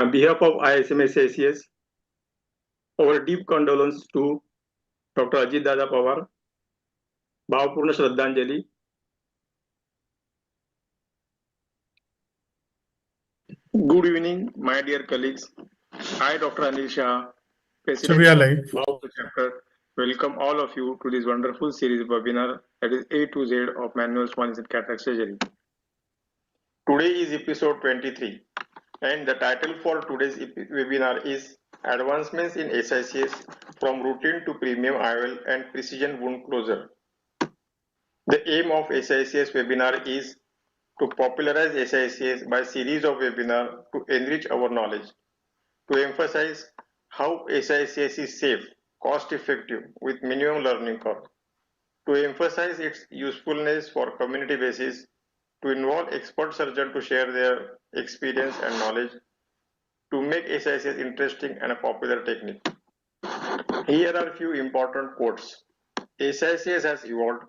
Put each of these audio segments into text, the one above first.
On behalf of SICS, our deep condolence to Dr. Ajit Dada Pawar. भावपूर्ण श्रद्धांजली. Good evening, my dear colleagues. I, Dr. Anil Shah, President of the chapter, welcome all of you to this wonderful series webinar that is A to Z of manual small incision cataract surgery. Today is episode 23, and the title for today's webinar is Advancements in SICS from Routine to Premium IOL and Precision Wound Closure. The aim of SICS webinar is to popularize SICS by series of webinars to enrich our knowledge, to emphasize how SICS is safe, cost-effective with minimum learning curve, to emphasize its usefulness for community basis, to involve expert surgeons to share their experience and knowledge, to make SICS interesting and a popular technique. Here are a few important quotes. SICS has evolved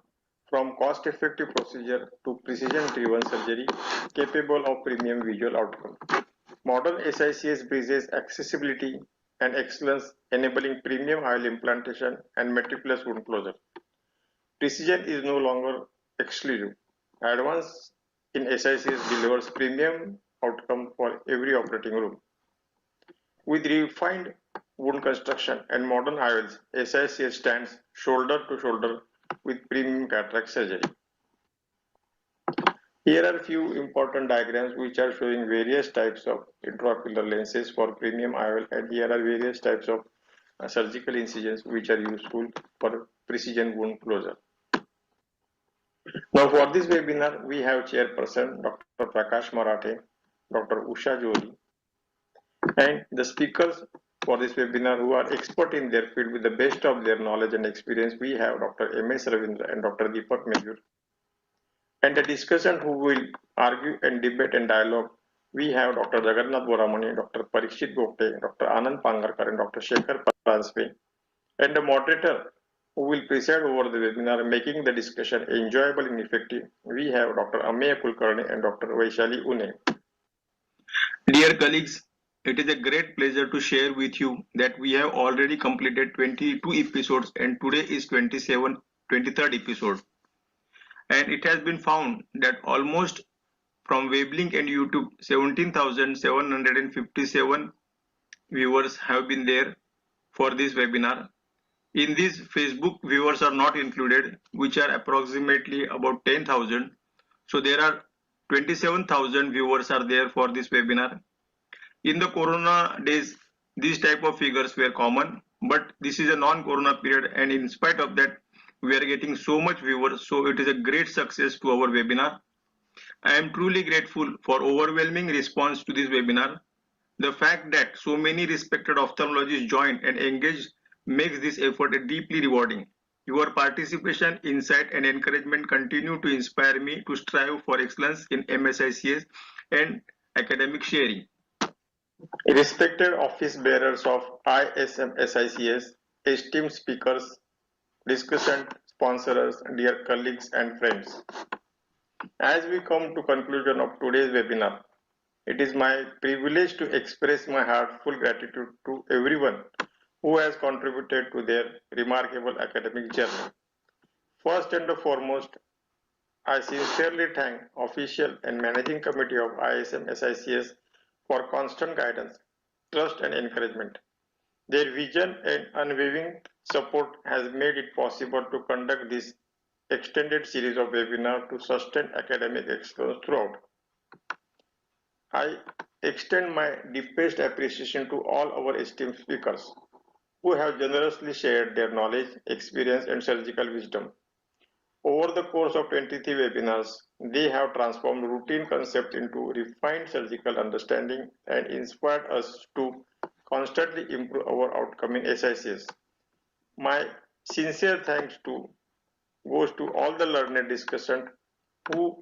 from cost-effective procedure to precision-driven surgery capable of premium visual outcome. Modern SICS bridges accessibility and excellence, enabling premium IOL implantation and meticulous wound closure. Precision is no longer exclusive. Advance in SICS delivers premium outcome for every operating room. With refined wound construction and modern IOLs, SICS stands shoulder to shoulder with premium cataract surgery. Here are a few important diagrams which are showing various types of intraocular lenses for premium IOL, and here are various types of surgical incisions which are useful for precision wound closure. Now for this webinar, we have chairperson Dr. Prakash Marathe, Dr. Usha Johri, and the speakers for this webinar who are expert in their field with the best of their knowledge and experience. We have Dr. M.S. Ravindra and Dr. Deepak Mejur. And the discussion who will argue and debate and dialogue, we have Dr. Jagannath Boramani, Dr. Parikshit Gopte, Dr. Anand Pangarkar, and Dr. Shekhar Pranspe. And the moderator who will preside over the webinar, making the discussion enjoyable and effective, we have Dr. Ameya Kulkarni and Dr. Vaishali Une. Dear colleagues, it is a great pleasure to share with you that we have already completed 22 episodes and today is 23rd episode. And it has been found that almost from Weblink and YouTube, 17,757 viewers have been there for this webinar. In this, Facebook viewers are not included, which are approximately about 10,000. So there are 27,000 viewers are there for this webinar. In the Corona days, these type of figures were common, but this is a non-Corona period, and in spite of that, we are getting so much viewers. So it is a great success to our webinar. I am truly grateful for overwhelming response to this webinar. The fact that so many respected ophthalmologists joined and engaged makes this effort deeply rewarding. Your participation, insight, and encouragement continue to inspire me to strive for excellence in MSICS and academic sharing. Respected office bearers of ISMSICS, esteemed speakers, discussant, sponsors, dear colleagues and friends. As we come to conclusion of today's webinar, it is my privilege to express my heartfelt gratitude to everyone who has contributed to their remarkable academic journey. First and foremost, I sincerely thank official and managing committee of ISMSICS for constant guidance, trust and encouragement. Their vision and unwavering support has made it possible to conduct this extended series of webinars to sustain academic excellence throughout. I extend my deepest appreciation to all our esteemed speakers who have generously shared their knowledge, experience and surgical wisdom. Over the course of 23 webinars, they have transformed routine concepts into refined surgical understanding and inspired us to constantly improve our outcome in SICS. My sincere thanks goes to all the learned discussants who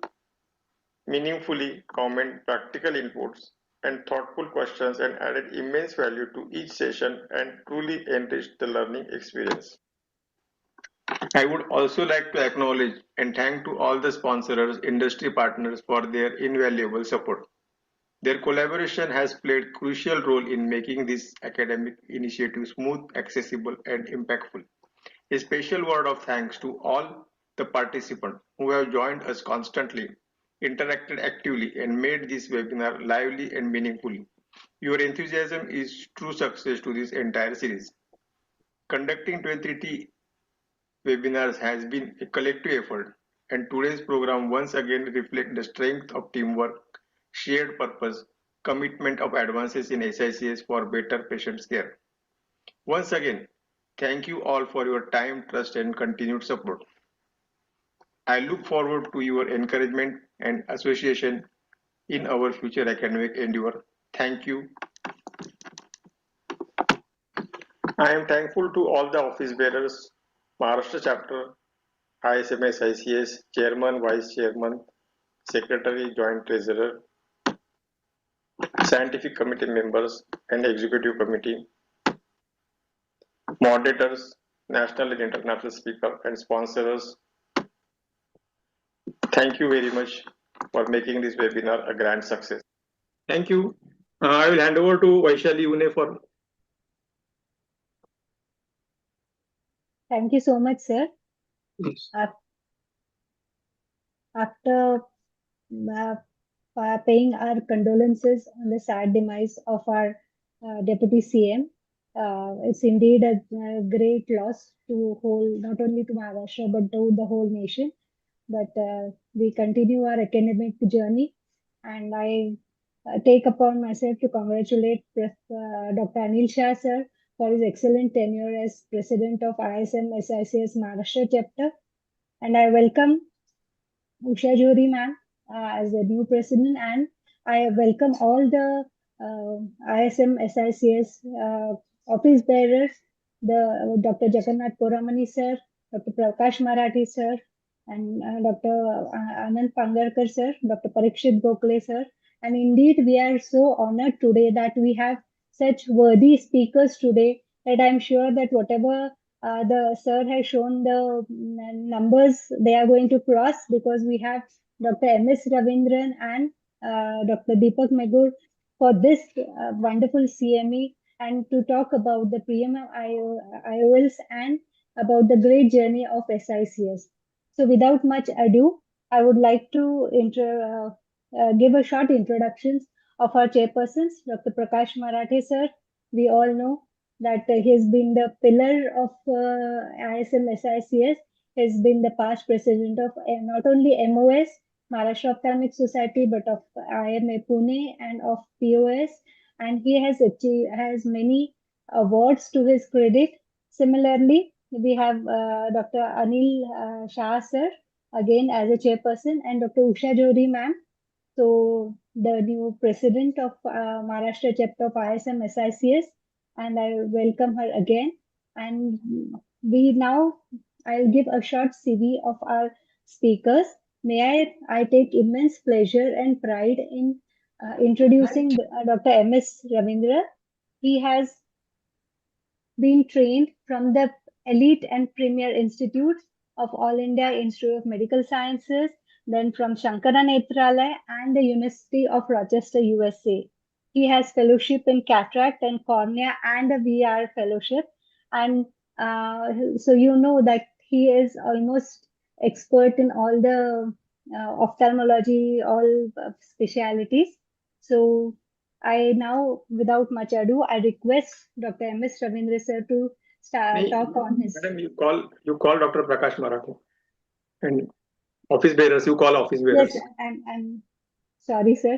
meaningfully comment practical inputs and thoughtful questions and added immense value to each session and truly enriched the learning experience. I would also like to acknowledge and thank to all the sponsors, industry partners for their invaluable support. Their collaboration has played a crucial role in making this academic initiative smooth, accessible, and impactful. A special word of thanks to all the participants who have joined us constantly, interacted actively, and made this webinar lively and meaningful. Your enthusiasm is true success to this entire series. Conducting 23 webinars has been a collective effort, and today's program once again reflects the strength of teamwork, shared purpose, commitment of advances in SICS for better patient care. Once again, thank you all for your time, trust, and continued support. I look forward to your encouragement and association in our future academic endeavor. Thank you. I am thankful to all the office bearers, Maharashtra chapter, ISMS ICS, Chairman, Vice Chairman, Secretary, Joint Treasurer, Scientific Committee members and Executive Committee, moderators, national and international speakers and sponsors. Thank you very much for making this webinar a grand success. Thank you. I will hand over to Vaishali Une for. Thank you so much, sir. After paying our condolences on the sad demise of our Deputy CM, it's indeed a great loss to not only to Maharashtra but to the whole nation. But we continue our academic journey, and I take upon myself to congratulate Dr. Anil Shah sir for his excellent tenure as President of ISM SICS Maharashtra chapter, and I welcome Usha Jori ma'am as the new president, and I welcome all the ISM SICS office bearers, the Dr. Jagannath Poramani sir, Dr. Prakash Marathi sir, and Dr. Anand Pangarkar sir, Dr. Parikshit Gokhale sir. And indeed, we are so honored today that we have such worthy speakers today that I'm sure that whatever the sir has shown the numbers they are going to cross, because we have Dr. M.S. Ravindran and Dr. Deepak Megur for this wonderful CME, and to talk about the IOLs and about the great journey of SICS. So without much ado, I would like to give a short introduction of our chairpersons, Dr. Prakash Marathe sir. We all know that he has been the pillar of ISM SICS, has been the past president of not only MOS, Maharashtra Ophthalmic Society, but of IMA Pune and of POS, and he has has many awards to his credit. Similarly, we have Dr. Anil Shah sir, again as a chairperson, and Dr. Usha Jodi ma'am, so the new president of Maharashtra chapter of ISM SICS, and I welcome her again. And I'll give a short CV of our speakers. I take immense pleasure and pride in introducing Dr. M.S. Ravindra. He has been trained from the elite and premier institutes of All India Institute of Medical Sciences, then from Shankara Nethralaya and the University of Rochester, USA. He has fellowship in cataract and cornea and a VR fellowship. And so you know that he is almost expert in all the ophthalmology, all specialities. So I now, without much ado, I request Dr. M.S. Ravindra sir to talk on his. Madam, you call Dr. Prakash Marathe, and office bearers, you call office bearers. Yes, I'm sorry, sir,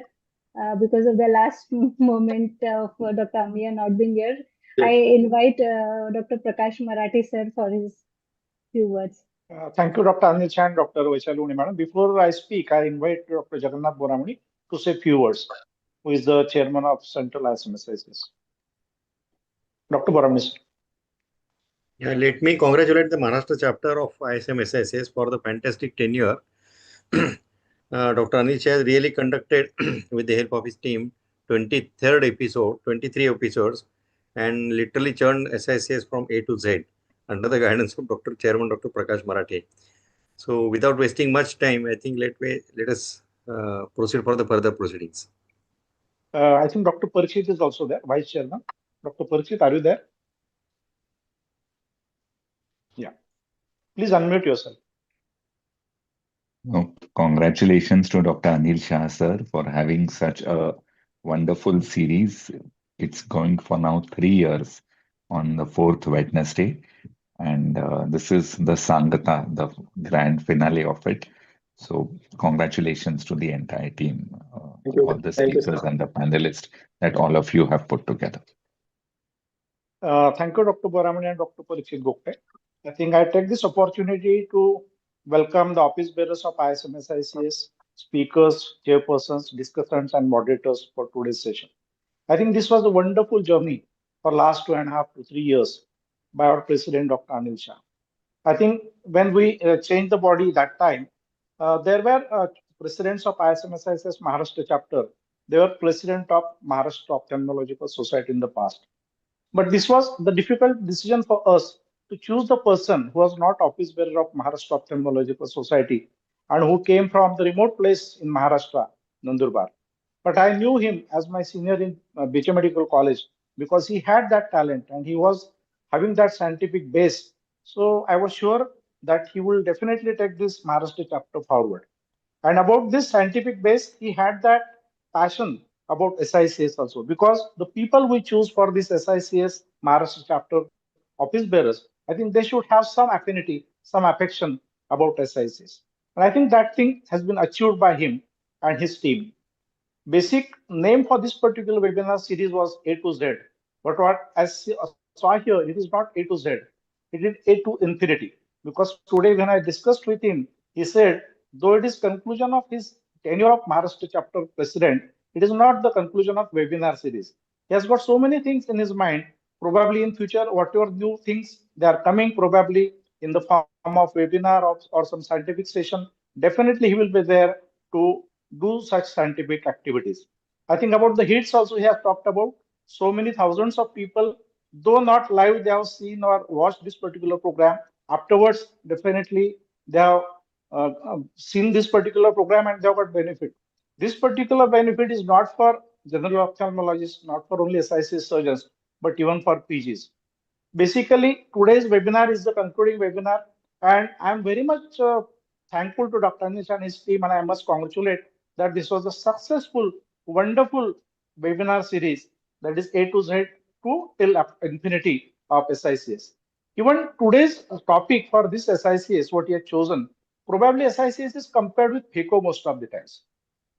because of the last moment of Dr. Amiya not being here. Yes. I invite Dr. Prakash Marathi sir for his few words. Thank you, Dr. Anil Chan, Dr. Vaishali madam. Before I speak, I invite Dr. Jagannath Boramani to say a few words, who is the chairman of Central ISMSICS. Dr. Boramani. Yeah, let me congratulate the Maharashtra chapter of ISMSICS for the fantastic tenure. Dr. Anil Shah has really conducted, with the help of his team, 23 episodes, and literally churned SICS from A to Z under the guidance of Chairman Dr. Prakash Marathe. So, without wasting much time, I think let us proceed for the further proceedings. I think Dr. Parikshit is also there, Vice Chairman. Dr. Parikshit, are you there? Yeah. Please unmute yourself. Oh, congratulations to Dr. Anil Shah, sir, for having such a wonderful series. It's going for now 3 years on the fourth Wednesday. And this is the Sangata, the grand finale of it. So, congratulations to the entire team, all the Thank you, speakers sir. and the panelists that all of you have put together. Thank you, Dr. Boramani and Dr. Parikshit Gupte. I think I take this opportunity to welcome the office bearers of ISMSICS, speakers, chairpersons, discussants, and moderators for today's session. I think this was a wonderful journey for last 2.5 to 3 years by our president, Dr. Anil Shah. I think when we changed the body that time, there were presidents of ISMSICS Maharashtra chapter. They were president of Maharashtra Ophthalmological Society in the past. But this was the difficult decision for us to choose the person who was not office bearer of Maharashtra Ophthalmological Society and who came from the remote place in Maharashtra, Nandurbar. But I knew him as my senior in BH Medical College because he had that talent and he was having that scientific base. So I was sure that he will definitely take this Maharashtra chapter forward. And about this scientific base, he had that passion about SICS also, because the people we choose for this SICS Maharashtra chapter office bearers, I think they should have some affinity, some affection about SICS. And I think that thing has been achieved by him and his team. Basic name for this particular webinar series was A to Z. But what I saw here, it is not A to Z. It is A to infinity. Because today when I discussed with him, he said, though it is conclusion of his tenure of Maharashtra chapter president, it is not the conclusion of webinar series. He has got so many things in his mind. Probably in future, whatever new things they are coming, probably in the form of webinar or some scientific session, definitely he will be there to do such scientific activities. I think about the hits also he has talked about. So many thousands of people, though not live, they have seen or watched this particular program. Afterwards, definitely they have seen this particular program and they have got benefit. This particular benefit is not for general ophthalmologists, not for only SIC surgeons, but even for PGs. Basically, today's webinar is the concluding webinar, and I'm very much thankful to Dr. Anish and his team, and I must congratulate that this was a successful, wonderful webinar series that is A to Z to till infinity of SICS. Even today's topic for this SICS, what he has chosen, probably SICS is compared with PHECO most of the times,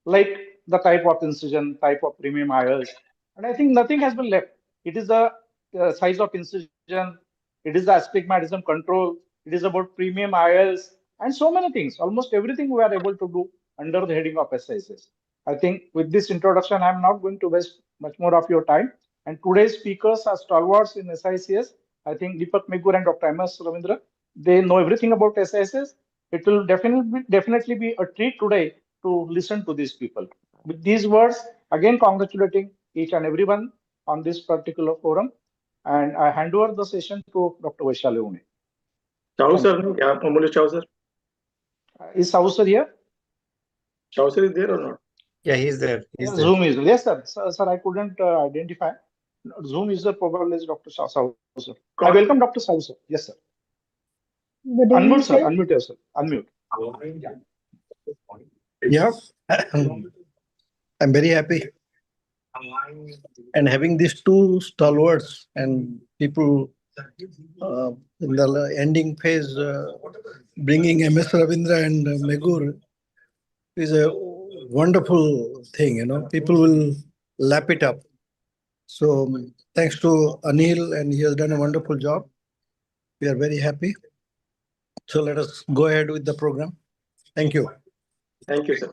like the type of incision, type of premium IOLs. And I think nothing has been left. It is the size of incision, it is the astigmatism control, it is about premium IOLs, and so many things. Almost everything we are able to do under the heading of SICS. I think with this introduction, I'm not going to waste much more of your time. And today's speakers are stalwarts in SICS. I think Deepak Megur and Dr. MS Ravindra, they know everything about SICS. It will definitely be a treat today to listen to these people. With these words, again congratulating each and everyone on this particular forum, and I hand over the session to Dr. Vaishali Une. Chau Thank sir, you. yeah, Amol Chau sir. Is Sahu sir here? Chau sir is there or not? Yeah, he's there. He's Yeah, there. Zoom is. Yes, sir. Sir, I couldn't identify. Zoom user probably is Dr. Sahu sir. I welcome Dr. Sahu sir. Yes, sir. Good Unmute, evening, sir. sir. Unmute yourself. Unmute. Yeah, I'm very happy. And having these two stalwarts and people in the ending phase, bringing MS Ravindra and Megur is a wonderful thing. People will lap it up. So thanks to Anil, and he has done a wonderful job. We are very happy. So let us go ahead with the program. Thank you. Thank you, sir.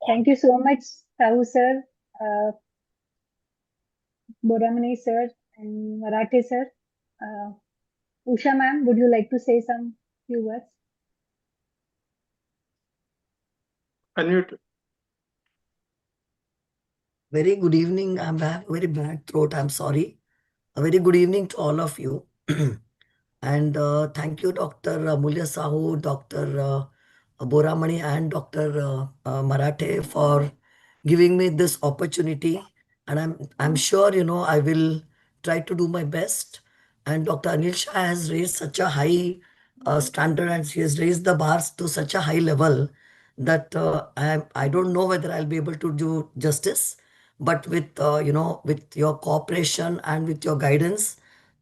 Thank you so much, Sahu sir, Boramani sir, and Marathe sir. Usha ma'am, would you like to say some few words? Unmute. Very good evening. I'm very bad throat. I'm sorry. A very good evening to all of you. And thank you, Dr. Mulya Sahu, Dr. Boramani, and Dr. Marathe for giving me this opportunity. And I'm sure, I will try to do my best. And Dr. Anil Shah has raised such a high standard, and she has raised the bars to such a high level that I don't know whether I'll be able to do justice. But with your cooperation and with your guidance,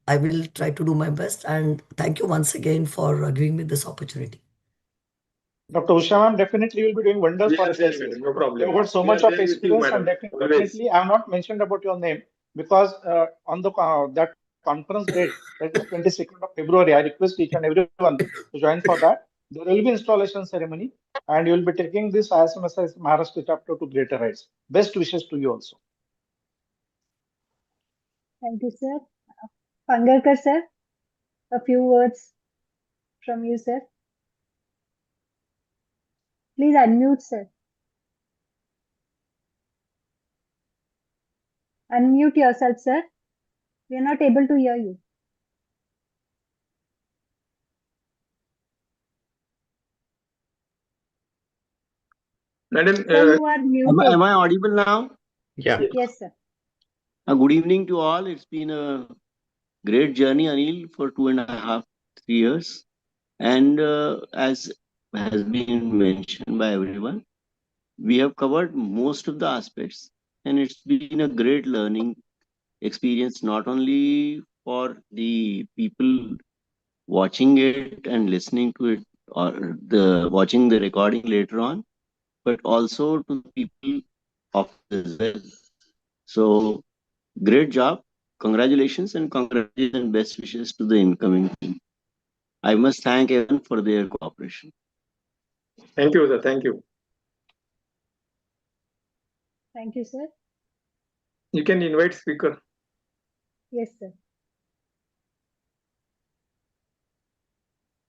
I will try to do my best. And thank you once again for giving me this opportunity. Dr. Usha ma'am, definitely will be doing wonders for SICS. No problem. You've got so We much are of there with you, experience, and madam. Always. definitely I have not mentioned about your name because on the that conference date, that is 22nd of February, I request each and everyone to join for that. There will be installation ceremony, and you will be taking this ISMSS Maharashtra chapter to greater heights. Best wishes to you also. Thank you, sir. Pangarkar, sir, a few words from you, sir. Please unmute, sir. Unmute yourself, sir. We are not able to hear you. Madam, Sir, you are muted. Am I audible now? Yeah. Yes, sir. Good evening to all. It's been a great journey, Anil, for 2.5, 3 years. And as has been mentioned by everyone, we have covered most of the aspects. And it's been a great learning experience, not only for the people watching it and listening to it, or the watching the recording later on, but also to the people of as well. So great job. Congratulations and best wishes to the incoming team. I must thank everyone for their cooperation. thank you, sir. Thank you. Thank you, sir. You can invite speaker. Yes, sir.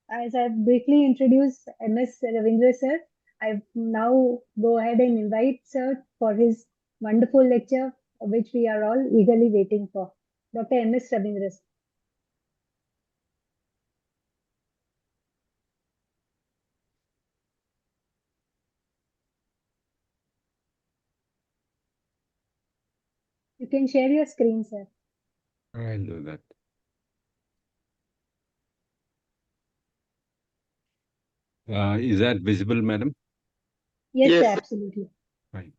As I've briefly introduced MS Ravindra, sir, I now go ahead and invite sir for his wonderful lecture, which we are all eagerly waiting for. Dr. MS Ravindra, sir. You can share your screen, sir. I'll do that. Is that visible, madam? Yes, Yes. sir, absolutely. Fine.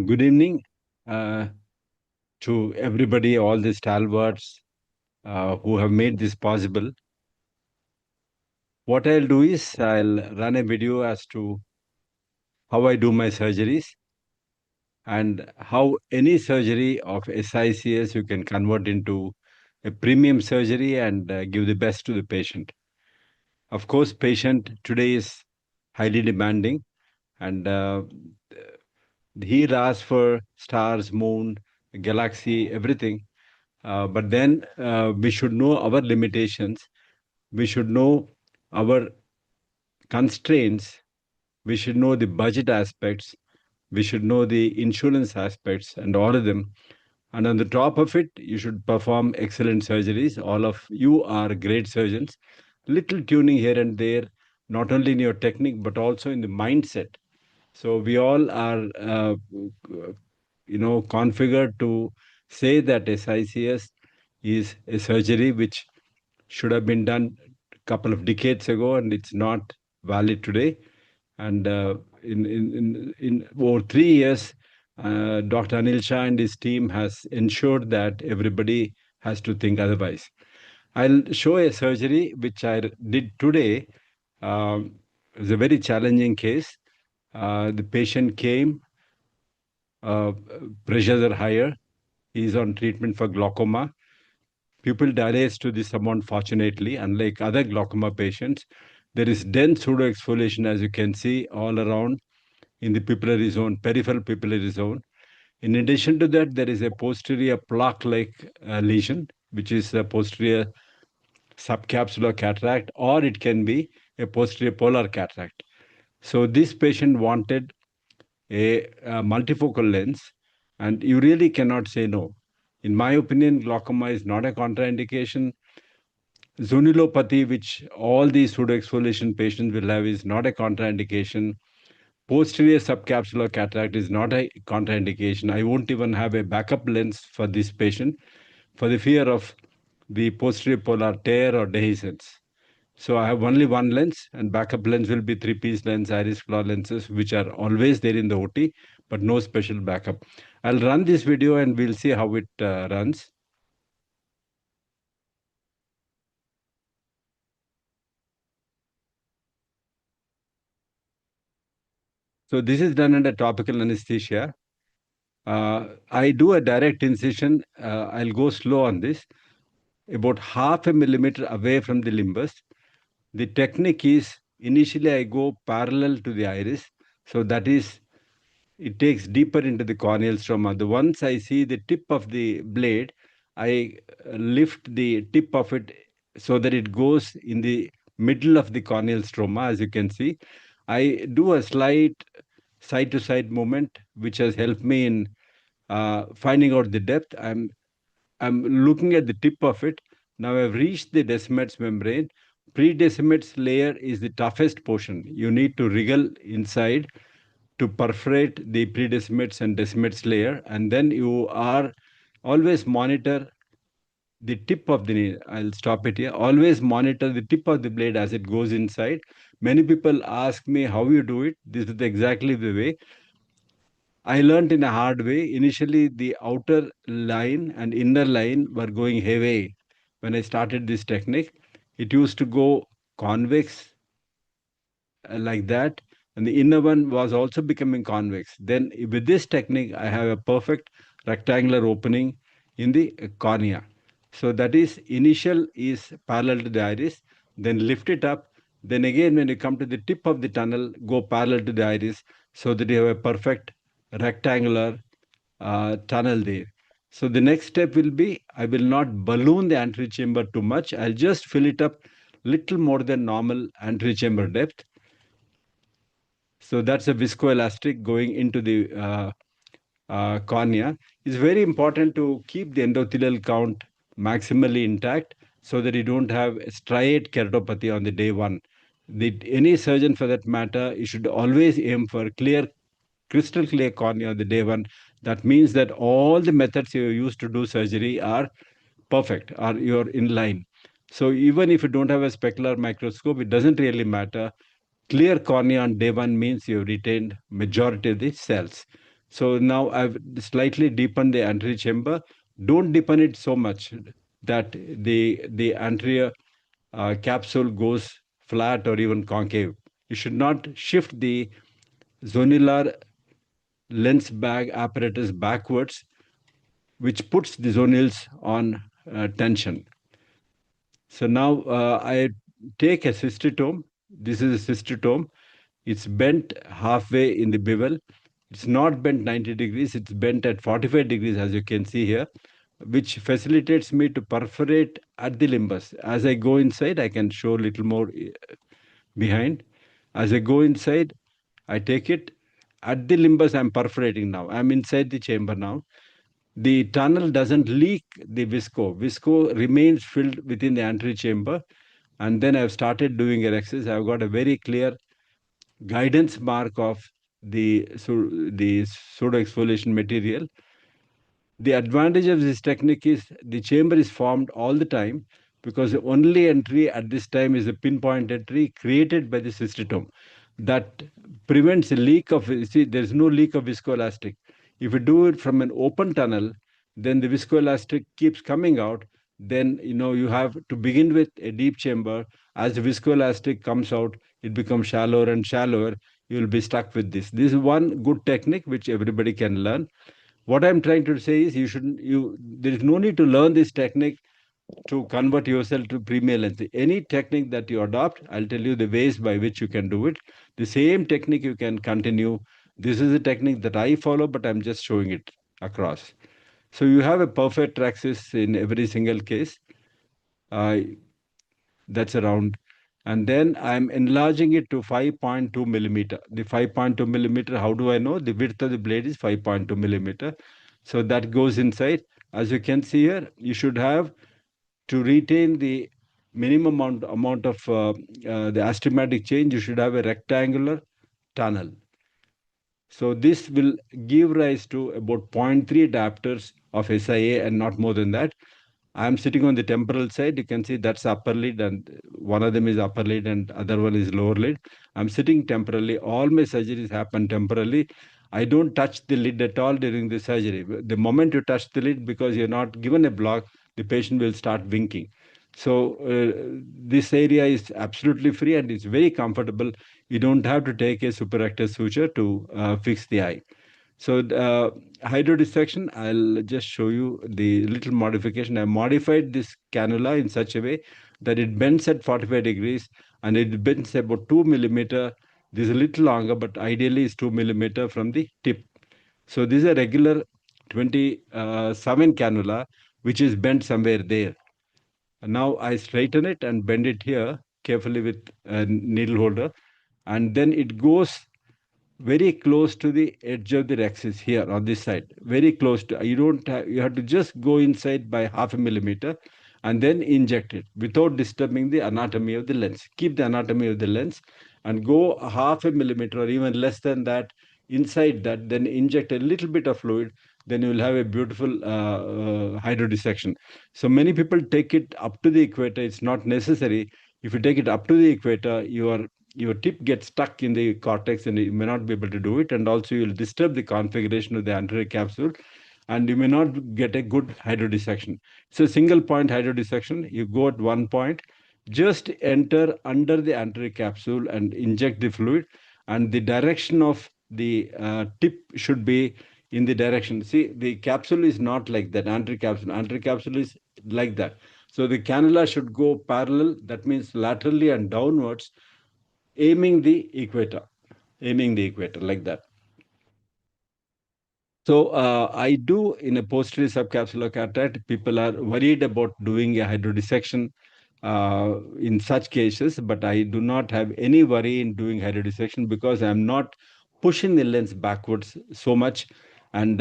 Good evening to everybody, all the stalwarts who have made this possible. What I'll do is I'll run a video as to how I do my surgeries and how any surgery of SICS you can convert into a premium surgery and give the best to the patient. Of course, patient today is highly demanding, and he asks for stars, moon, galaxy, everything. But then we should know our limitations. We should know our constraints. We should know the budget aspects. We should know the insurance aspects and all of them. And on the top of it, you should perform excellent surgeries. All of you are great surgeons. Little tuning here and there, not only in your technique, but also in the mindset. So we all are, configured to say that SICS is a surgery which should have been done a couple of decades ago, and it's not valid today. And in over 3 years, Dr. Anil Shah and his team has ensured that everybody has to think otherwise. I'll show a surgery which I did today. It's a very challenging case. The patient came, pressures are higher. He's on treatment for glaucoma. Pupil dilates to this amount, fortunately, unlike other glaucoma patients. There is dense pseudoexfoliation, as you can see, all around in the pupillary zone, peripheral pupillary zone. In addition to that, there is a posterior plaque-like lesion, which is a posterior subcapsular cataract, or it can be a posterior polar cataract. So this patient wanted a multifocal lens, and you really cannot say no. In my opinion, glaucoma is not a contraindication. Zonulopathy, which all these pseudoexfoliation patients will have, is not a contraindication. Posterior subcapsular cataract is not a contraindication. I won't even have a backup lens for this patient for the fear of the posterior polar tear or dehiscence. So I have only one lens, and backup lens will be three-piece lens, iris claw lenses, which are always there in the OT, but no special backup. I'll run this video and we'll see how it runs. So this is done under topical anesthesia. I do a direct incision. I'll go slow on this, about 0.5 millimeter away from the limbus. The technique is, initially I go parallel to the iris. So that is, it takes deeper into the corneal stroma. Once I see the tip of the blade, I lift the tip of it so that it goes in the middle of the corneal stroma, as you can see. I do a slight side-to-side movement, which has helped me in finding out the depth. I'm looking at the tip of it. Now I've reached the Descemet's membrane. Pre-Descemet's layer is the toughest portion. You need to wriggle inside to perforate the pre-Descemet's and Descemet's layer, and then you are always monitor the tip of the, I'll stop it here. Always monitor the tip of the blade as it goes inside. Many people ask me how you do it. This is exactly the way. I learned in a hard way. Initially, the outer line and inner line were going heavy. When I started this technique, it used to go convex like that, and the inner one was also becoming convex. Then with this technique, I have a perfect rectangular opening in the cornea. So that is, initial is parallel to the iris, then lift it up. Then again, when you come to the tip of the tunnel, go parallel to the iris so that you have a perfect rectangular tunnel there. So the next step will be, I will not balloon the anterior chamber too much. I'll just fill it up little more than normal anterior chamber depth. So that's a viscoelastic going into the cornea. It's very important to keep the endothelial count maximally intact so that you don't have striate keratopathy on the day one. Any surgeon for that matter, you should always aim for crystal clear cornea on the day one. That means that all the methods you use to do surgery are perfect, or you're in line. So even if you don't have a specular microscope, it doesn't really matter. Clear cornea on day one means you've retained majority of the cells. So now I've slightly deepened the anterior chamber. Don't deepen it so much that the anterior capsule goes flat or even concave. You should not shift the zonular lens bag apparatus backwards, which puts the zonules on tension. So now I take a cystotome. This is a cystotome. It's bent halfway in the bevel. It's not bent 90 degrees. It's bent at 45 degrees, as you can see here, which facilitates me to perforate at the limbus. As I go inside, I can show a little more behind. As I go inside, I take it. At the limbus, I'm perforating now. I'm inside the chamber now. The tunnel doesn't leak the visco. Visco remains filled within the anterior chamber. And then I've started doing an exercise. I've got a very clear guidance mark of the pseudo exfoliation material. The advantage of this technique is the chamber is formed all the time because the only entry at this time is a pinpoint entry created by the cystotome. That prevents a leak of, see, there's no leak of viscoelastic. If you do it from an open tunnel, then the viscoelastic keeps coming out. Then, you have to begin with a deep chamber. As the viscoelastic comes out, it becomes shallower and shallower. You will be stuck with this. This is one good technique which everybody can learn. What I'm trying to say is there is no need to learn this technique to convert yourself to premier lens. Any technique that you adopt, I'll tell you the ways by which you can do it. The same technique you can continue. This is a technique that I follow, but I'm just showing it across. So you have a perfect traxis in every single case. That's around. And then I'm enlarging it to 5.2 millimeter. The 5.2 millimeter, how do I know? The width of the blade is 5.2 millimeter. So that goes inside. As you can see here, you should have to retain the minimum amount of the astigmatic change, you should have a rectangular tunnel. So this will give rise to about 0.3 diopters of SIA and not more than that. I'm sitting on the temporal side. You can see that's upper lid, and one of them is upper lid and other one is lower lid. I'm sitting temporally. All my surgeries happen temporally. I don't touch the lid at all during the surgery. The moment you touch the lid, because you're not given a block, the patient will start winking. So this area is absolutely free and it's very comfortable. You don't have to take a suprarectus suture to fix the eye. So hydrodissection, I'll just show you the little modification. I modified this cannula in such a way that it bends at 45 degrees and it bends about 2 millimeter. This is a little longer, but ideally is 2 millimeter from the tip. So this is a regular 27 cannula, which is bent somewhere there. And now I straighten it and bend it here carefully with a needle holder, and then it goes very close to the edge of the rexis here on this side, very close to, you have to just go inside by 0.5 millimeter and then inject it without disturbing the anatomy of the lens. Keep the anatomy of the lens and go 0.5 millimeter or even less than that inside that, then inject a little bit of fluid, then you will have a beautiful hydrodissection. So many people take it up to the equator. It's not necessary. If you take it up to the equator, your tip gets stuck in the cortex and you may not be able to do it, and also you'll disturb the configuration of the anterior capsule and you may not get a good hydrodissection. So single point hydrodissection, you go at one point, just enter under the anterior capsule and inject the fluid, and the direction of the tip should be in the direction. See, the capsule is not like that, anterior capsule is like that. So the cannula should go parallel, that means laterally and downwards, aiming the equator like that. So I do in a posterior subcapsular cataract, people are worried about doing a hydrodissection in such cases, but I do not have any worry in doing hydrodissection because I'm not pushing the lens backwards so much. And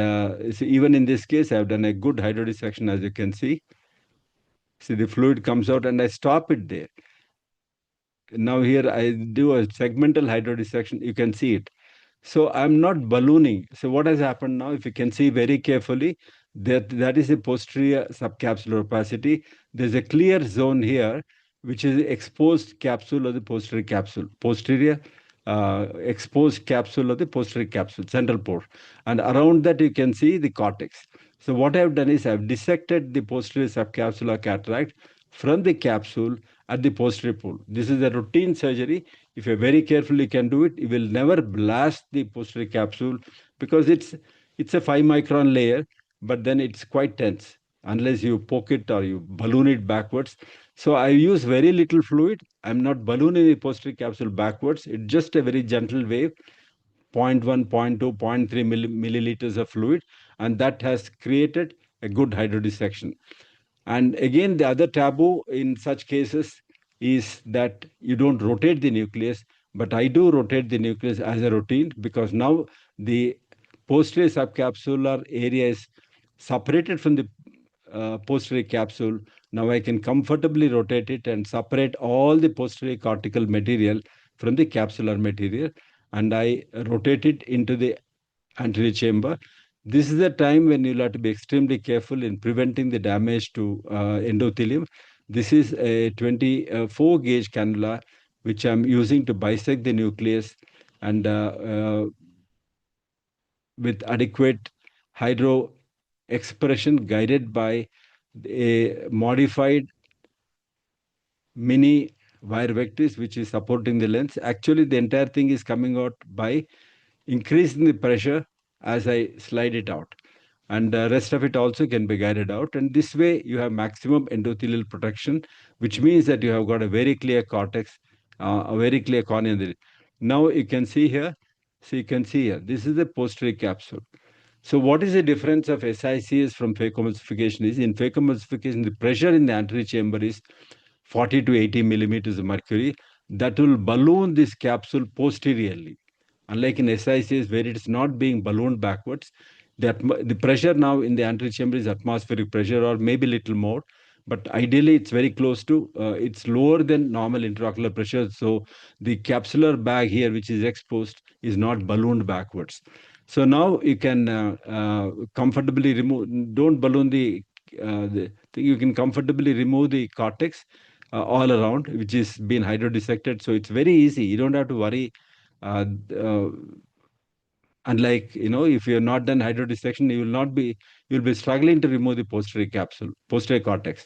so even in this case, I've done a good hydrodissection, as you can see. See, the fluid comes out and I stop it there. Now here I do a segmental hydrodissection. You can see it. So I'm not ballooning. So what has happened now, if you can see very carefully, that is a posterior subcapsular opacity. There's a clear zone here, which is exposed capsule of the posterior capsule, posterior exposed capsule of the posterior capsule, central port. And around that, you can see the cortex. So what I've done is I've dissected the posterior subcapsular cataract from the capsule at the posterior pole. This is a routine surgery. If you're very careful, you can do it. You will never blast the posterior capsule because it's a 5 micron layer, but then it's quite tense unless you poke it or you balloon it backwards. So I use very little fluid. I'm not ballooning the posterior capsule backwards. It's just a very gentle wave, 0.1, 0.2, 0.3 milliliters of fluid, and that has created a good hydrodissection. And again, the other taboo in such cases is that you don't rotate the nucleus, but I do rotate the nucleus as a routine because now the posterior subcapsular area is separated from the posterior capsule. Now I can comfortably rotate it and separate all the posterior cortical material from the capsular material, and I rotate it into the anterior chamber. This is the time when you'll have to be extremely careful in preventing the damage to endothelium. This is a 24 gauge cannula, which I'm using to bisect the nucleus and with adequate hydro expression guided by a modified mini wire vectors, which is supporting the lens. Actually, the entire thing is coming out by increasing the pressure as I slide it out. And the rest of it also can be guided out. And this way, you have maximum endothelial protection, which means that you have got a very clear cortex, a very clear cornea. Now you can see here. So you can see here, this is the posterior capsule. So what is the difference of SICS from phacoemulsification is in phacoemulsification, the pressure in the anterior chamber is 40 to 80 millimeters of mercury. That will balloon this capsule posteriorly. Unlike in SICS where it is not being ballooned backwards, the pressure now in the anterior chamber is atmospheric pressure or maybe little more, but ideally it's very close to, it's lower than normal intraocular pressure. So the capsular bag here, which is exposed, is not ballooned backwards. So now you can comfortably remove, don't balloon you can comfortably remove the cortex all around, which is been hydrodissected. So it's very easy. You don't have to worry. Uh, uh, Unlike, if you're not done hydrodissection, you'll be struggling to remove the posterior cortex.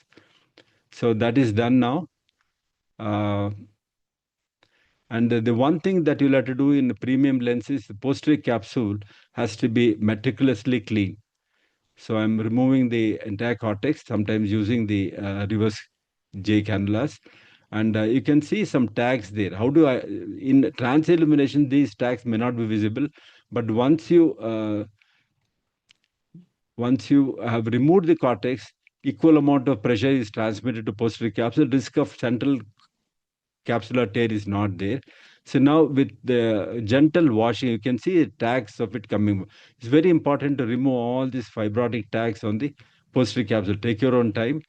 So that is done now. And the one thing that you'll have to do in premium lenses, the posterior capsule has to be meticulously clean. So I'm removing the entire cortex, sometimes using the reverse J cannulas. And you can see some tags there. In trans illumination, these tags may not be visible, but once you have removed the cortex, equal amount of pressure is transmitted to posterior capsule. Risk of central capsular tear is not there. So now with the gentle washing, you can see the tags of it coming. It's very important to remove all these fibrotic tags on the posterior capsule. Take your own time.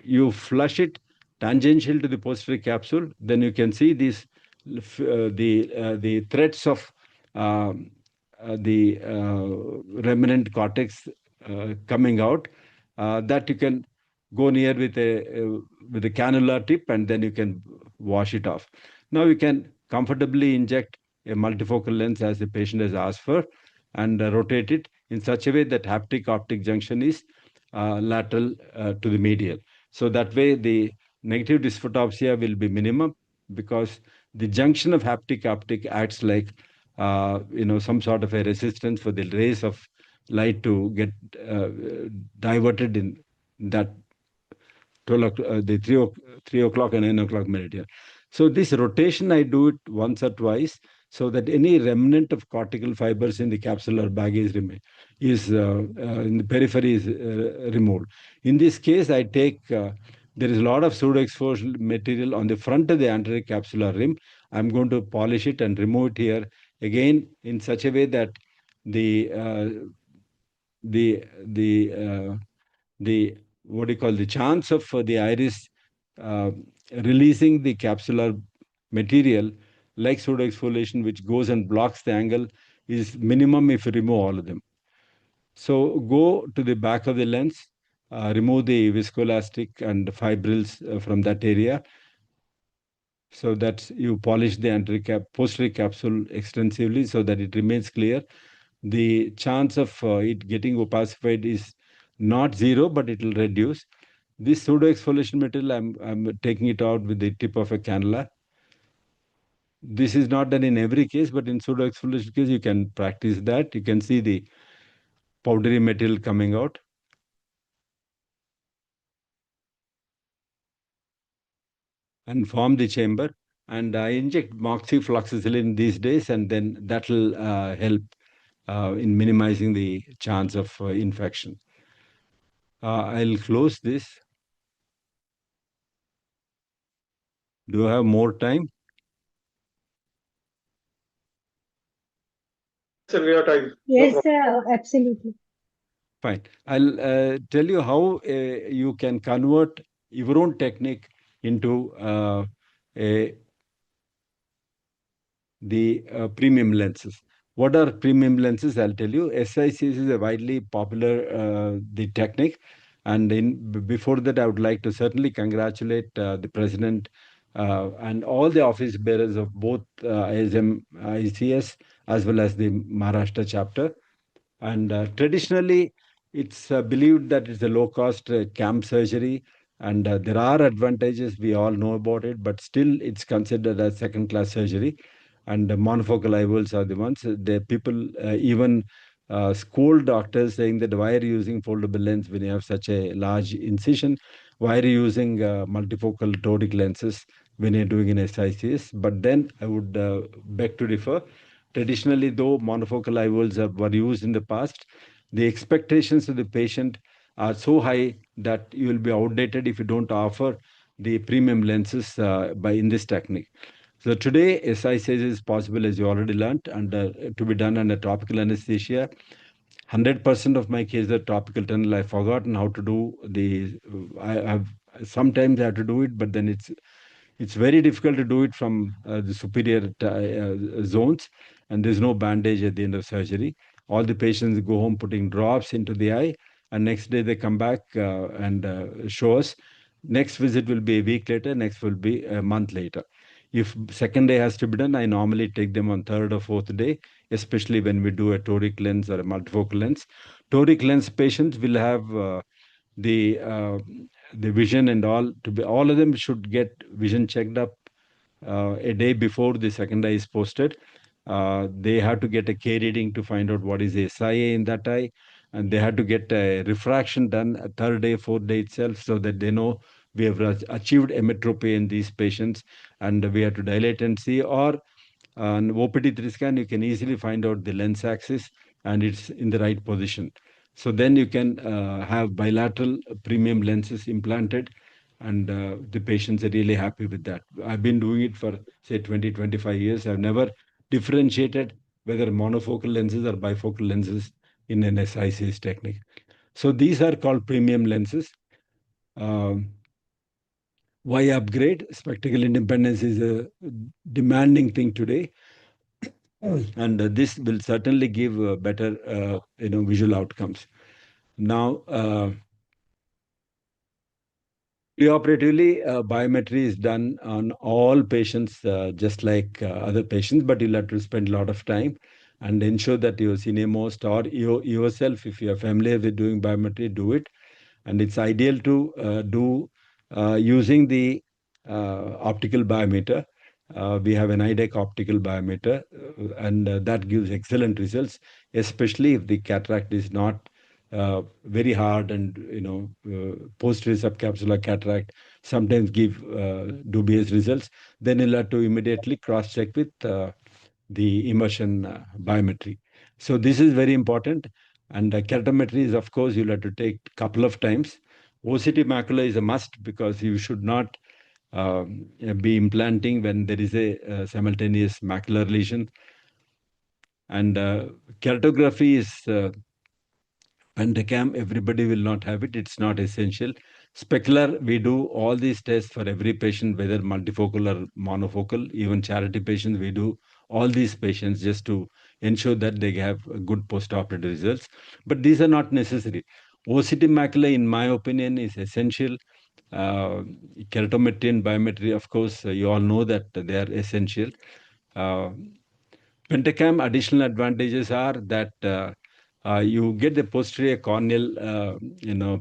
You flush it tangential to the posterior capsule, then you can see these the threads of the remnant cortex coming out, that you can go near with a cannula tip, and then you can wash it off. Now you can comfortably inject a multifocal lens as the patient has asked for, and rotate it in such a way that haptic optic junction is lateral to the medial. So that way the negative dysphotopsia will be minimum, because the junction of haptic optic acts like some sort of a resistance for the rays of light to get diverted in that 3 o'clock and 9 o'clock meridian. So this rotation, I do it once or twice, so that any remnant of cortical fibers in the capsular bag is in the periphery is removed. In this case, I take there is a lot of pseudo exposure material on the front of the anterior capsular rim. I'm going to polish it and remove it here again in such a way that the uh, the the the what do you call, the chance of the iris uh, releasing the capsular material like pseudo exfoliation, which goes and blocks the angle, is minimum if you remove all of them. So go to the back of the lens, remove the viscoelastic and fibrils from that area, so that you polish the posterior capsule extensively so that it remains clear. The chance of it getting opacified is not zero, but it will reduce. This pseudo exfoliation material, I'm taking it out with the tip of a cannula. This is not done in every case, but in pseudo exfoliation case, you can practice that. You can see the powdery material coming out. And form the chamber. And I inject moxifloxacillin these days, and then that will help in minimizing the chance of infection. I'll close this. Do I have more time? Sir, we have time. Yes, absolutely. Fine. I'll tell you how you can convert your own technique into the premium lenses. What are premium lenses? I'll tell you. SICS is a widely popular the technique. And before that, I would like to certainly congratulate the president and all the office bearers of both ISM, ICS, as well as the Maharashtra chapter. And traditionally, it's believed that it's a low-cost CAM surgery, and there are advantages. We all know about it, but still, it's considered as second-class surgery. And monofocal IOLs are the ones. The people even scold doctors, saying that why are you using foldable lens when you have such a large incision? Why are you using multifocal toric lenses when you're doing an SICS? But then I would beg to differ. Traditionally, though monofocal IOLs were used in the past, the expectations of the patient are so high that you will be outdated if you don't offer the premium lenses in this technique. So today, SICS is possible, as you already learned, and to be done under topical anesthesia. 100% of my cases are topical tunnel. I've forgotten how to do the. I've sometimes I have to do it, but then it's very difficult to do it from the superior zones, and there's no bandage at the end of surgery. All the patients go home putting drops into the eye, and next day they come back and show us. Next visit will be a week later, next will be a month later. If second day has to be done, I normally take them on third or fourth day, especially when we do a toric lens or a multifocal lens. Toric lens patients will have the uh, the vision and all of them should get vision checked up a day before the second eye is posted. They have to get a K reading to find out what is the SIA in that eye, and they have to get a refraction done a third day, fourth day itself, so that they know we have achieved emetropy in these patients, and we have to dilate and see. Or an OPT3 scan, you can easily find out the lens axis and it's in the right position. So then you can have bilateral premium lenses implanted, and the patients are really happy with that. I've been doing it for, say, 20, 25 years. I've never differentiated whether monofocal lenses or bifocal lenses in an SICS technique. So these are called premium lenses. Why upgrade? Spectacle independence is a demanding thing today, and this will certainly give better, visual outcomes. Now, preoperatively, biometry is done on all patients, just like other patients, but you'll have to spend a lot of time and ensure that your senior most or yourself, if you're familiar with doing biometry, do it. And it's ideal to do using the optical biometer. We have an IDEC optical biometer, and that gives excellent results, especially if the cataract is not very hard, and posterior subcapsular cataract sometimes give dubious results. Then you'll have to immediately cross check with the immersion biometry. So this is very important. And keratometry is, of course, you'll have to take couple of times. OCT macula is a must, because you should not be implanting when there is a simultaneous macular lesion. And keratography is Pentacam, everybody will not have it. It's not essential. Specular, we do all these tests for every patient, whether multifocal or monofocal. Even charity patients, we do all these patients just to ensure that they have good post-operative results. But these are not necessary. OCT macula, in my opinion, is essential. Keratometry and biometry, of course, you all know that they are essential. Uh, Pentacam additional advantages are that you get the posterior corneal,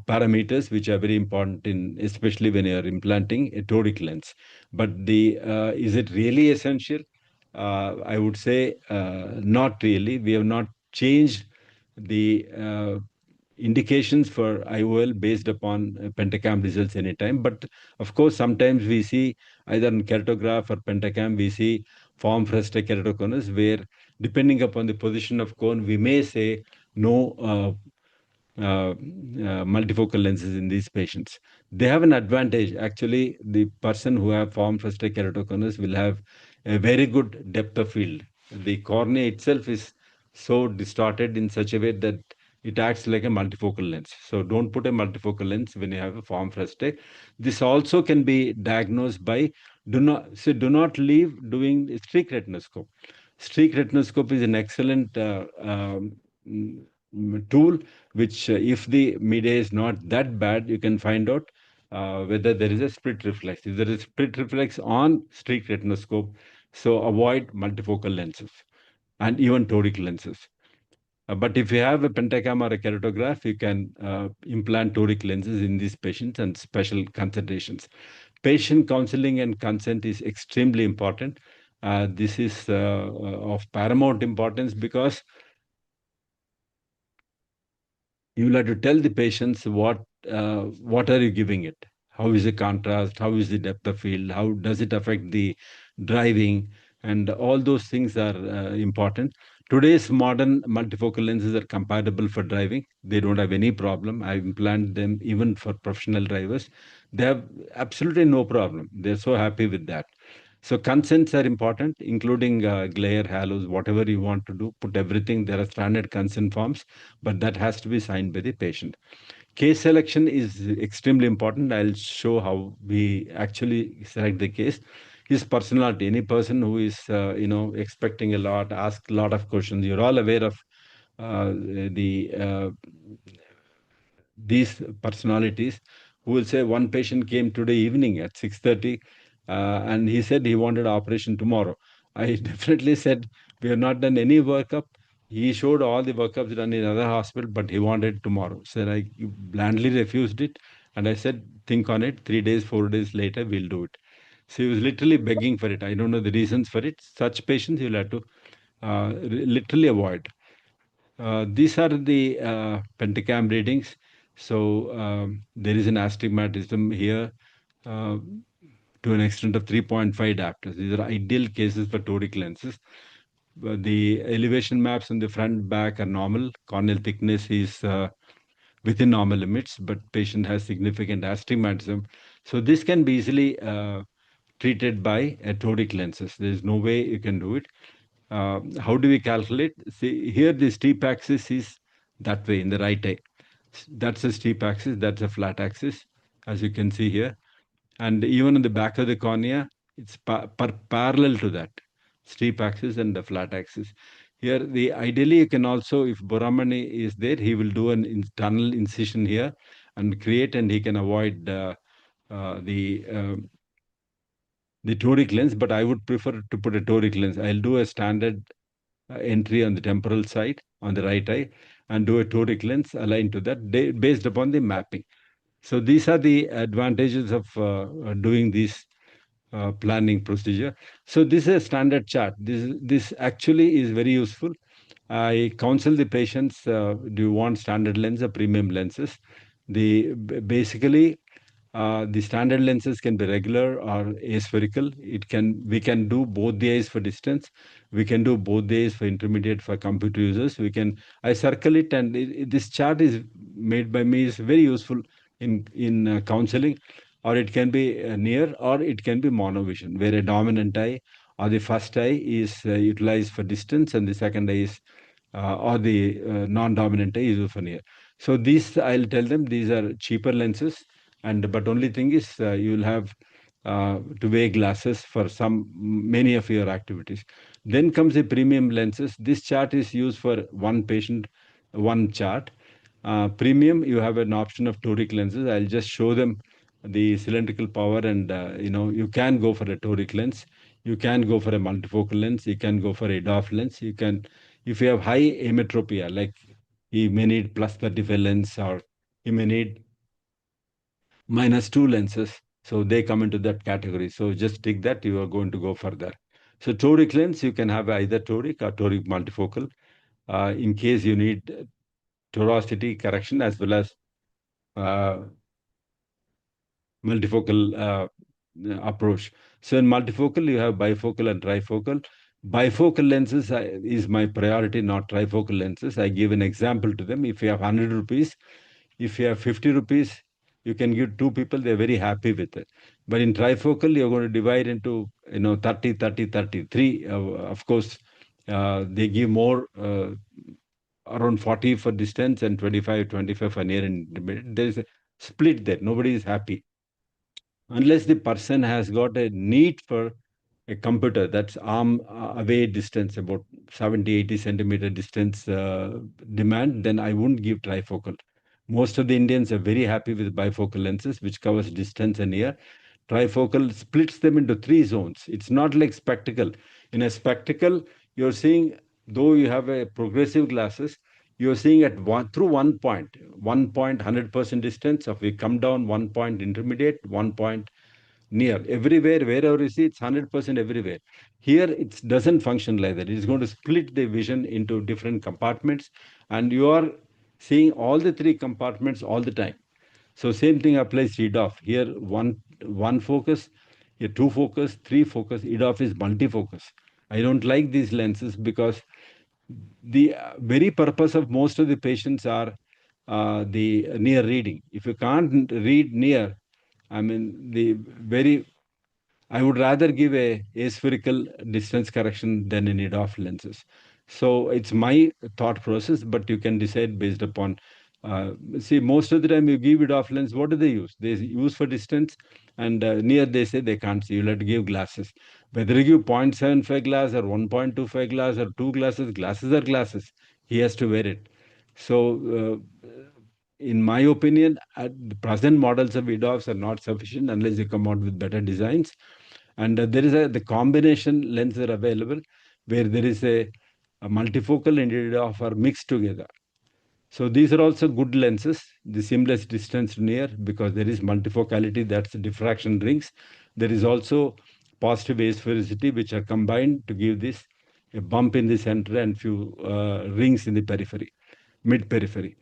parameters, which are very important in, especially when you are implanting a toric lens. But the is it really essential? I would say not really. We have not changed the indications for IOL based upon pentacam results anytime. But of course, sometimes we see either in keratograph or pentacam, we see form frustrae keratoconus, where depending upon the position of cone, we may say no multifocal lenses in these patients. They have an advantage. Actually, the person who have form frustrae keratoconus will have a very good depth of field. The cornea itself is so distorted in such a way that it acts like a multifocal lens. So don't put a multifocal lens when you have a form frustrae. This also can be diagnosed by do not leave doing streak retinoscope. Streak retinoscope is an excellent tool, which if the media is not that bad, you can find out whether there is a split reflex. If there is split reflex on streak retinoscope, so avoid multifocal lenses and even toric lenses. But if you have a pentacam or a keratograph, you can implant toric lenses in these patients and special concentrations. Patient counseling and consent is extremely important. This is of paramount importance, because you will have to tell the patients what are you giving it, how is the contrast, how is the depth of field, how does it affect the driving, and all those things are important. Today's modern multifocal lenses are compatible for driving. They don't have any problem. I implant them even for professional drivers. They have absolutely no problem. They're so happy with that. So consents are important, including glare, halos, whatever you want to do, put everything. There are standard consent forms, but that has to be signed by the patient. Case selection is extremely important. I'll show how we actually select the case. His personality, any person who is, expecting a lot, ask a lot of questions. You're all aware of the these personalities who will say one patient came today evening at 6:30 and he said he wanted operation tomorrow. I definitely said we have not done any workup. He showed all the workups done in other hospital, but he wanted tomorrow. So I blandly refused it, and I said, think on it. 3 days, 4 days later, we'll do it. So he was literally begging for it. I don't know the reasons for it. Such patients you'll have to literally avoid. These are the pentacam readings. So there is an astigmatism here uh, to an extent of 3.5 diopters. These are ideal cases for toric lenses. The elevation maps on the front, back are normal. Corneal thickness is within normal limits, but patient has significant astigmatism. So this can be easily treated by toric lenses. There is no way you can do it. How do we calculate? See, here the steep axis is that way in the right eye. That's a steep axis, that's a flat axis, as you can see here. And even on the back of the cornea, it's parallel to that steep axis and the flat axis. Here, the ideally you can also, if Boramani is there, he will do an tunnel incision here and create, and he can avoid uh, the uh, the toric lens. But I would prefer to put a toric lens. I'll do a standard entry on the temporal side on the right eye and do a toric lens aligned to that based upon the mapping. So these are the advantages of doing this planning procedure. So this is a standard chart. This actually is very useful. I counsel the patients, do you want standard lens or premium lenses? Basically, the standard lenses can be regular or aspherical. We can do both the eyes for distance. We can do both the eyes for intermediate for computer users. I circle it, and this chart is made by me. Is very useful in counseling, or it can be near, or it can be monovision, where a dominant eye or the first eye is utilized for distance, and the second eye is or the non-dominant eye is for near. So these, I'll tell them, these are cheaper lenses, and but only thing is you'll have to wear glasses for many of your activities. Then comes the premium lenses. This chart is used for one patient, one chart. Premium, you have an option of toric lenses. I'll just show them the cylindrical power, and you can go for a toric lens. You can go for a multifocal lens. You can go for a EDOF lens. You can, if you have high ametropia, like he may need plus 35 lens, or he may need -2 lenses. So they come into that category. So just take that, you are going to go further. So toric lens, you can have either toric or toric multifocal in case you need torosity correction as well as uh, multifocal approach. So in multifocal, you have bifocal and trifocal. Bifocal lenses is my priority, not trifocal lenses. I give an example to them. If you have 100 rupees, if you have 50 rupees, you can give two people, they're very happy with it. But in trifocal, you're going to divide into 30, 30, 33. Of course, they give more around 40 for distance and 25, 25 for near and intermediate. There's a split there. Nobody is happy unless the person has got a need for a computer that's arm away distance, about 70, 80 centimeter distance demand, then I wouldn't give trifocal. Most of the Indians are very happy with bifocal lenses, which covers distance and near. Trifocal splits them into 3 zones. It's not like spectacle. In a spectacle, you're seeing, though you have a progressive glasses, you're seeing at through 1 point, 100% distance. If we come down 1 point intermediate, 1 point near, everywhere, wherever you see, it's 100% everywhere. Here, it doesn't function like that. It's going to split the vision into different compartments, and you are seeing all the 3 compartments all the time. So same thing applies to EDOF. Here, one focus, here 2 focus, 3 focus. EDOF is multifocus. I don't like these lenses because the very purpose of most of the patients are the near reading. If you can't read near, I mean, the very I would rather give a aspherical distance correction than any EDOF lenses. So it's my thought process, but you can decide based upon. See, most of the time you give EDOF lens, what do they use? They use for distance, and near they say they can't see. You'll have to give glasses. Whether you give 0.75 glass or 1.25 glass or 2 glasses, glasses are glasses. He has to wear it. So, in my opinion, the present models of EDOFs are not sufficient unless you come out with better designs. And there is the combination lens are available where there is a multifocal and EDOF are mixed together. So these are also good lenses, the seamless distance near, because there is multifocality, that's diffraction rings. There is also positive asphericity, which are combined to give this a bump in the center and few rings in the periphery, mid periphery.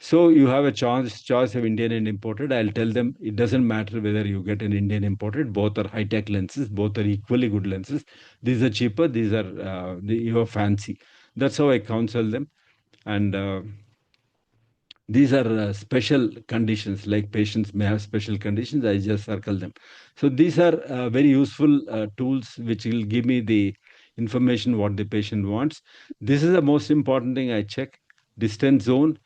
So you have a choice of Indian and imported. I'll tell them it doesn't matter whether you get an Indian imported. Both are high-tech lenses. Both are equally good lenses. These are cheaper. These are you are fancy. That's how I counsel them. And these are special conditions, like patients may have special conditions. I just circle them. So these are very useful tools which will give me the information what the patient wants. This is the most important thing I check. Distance zone,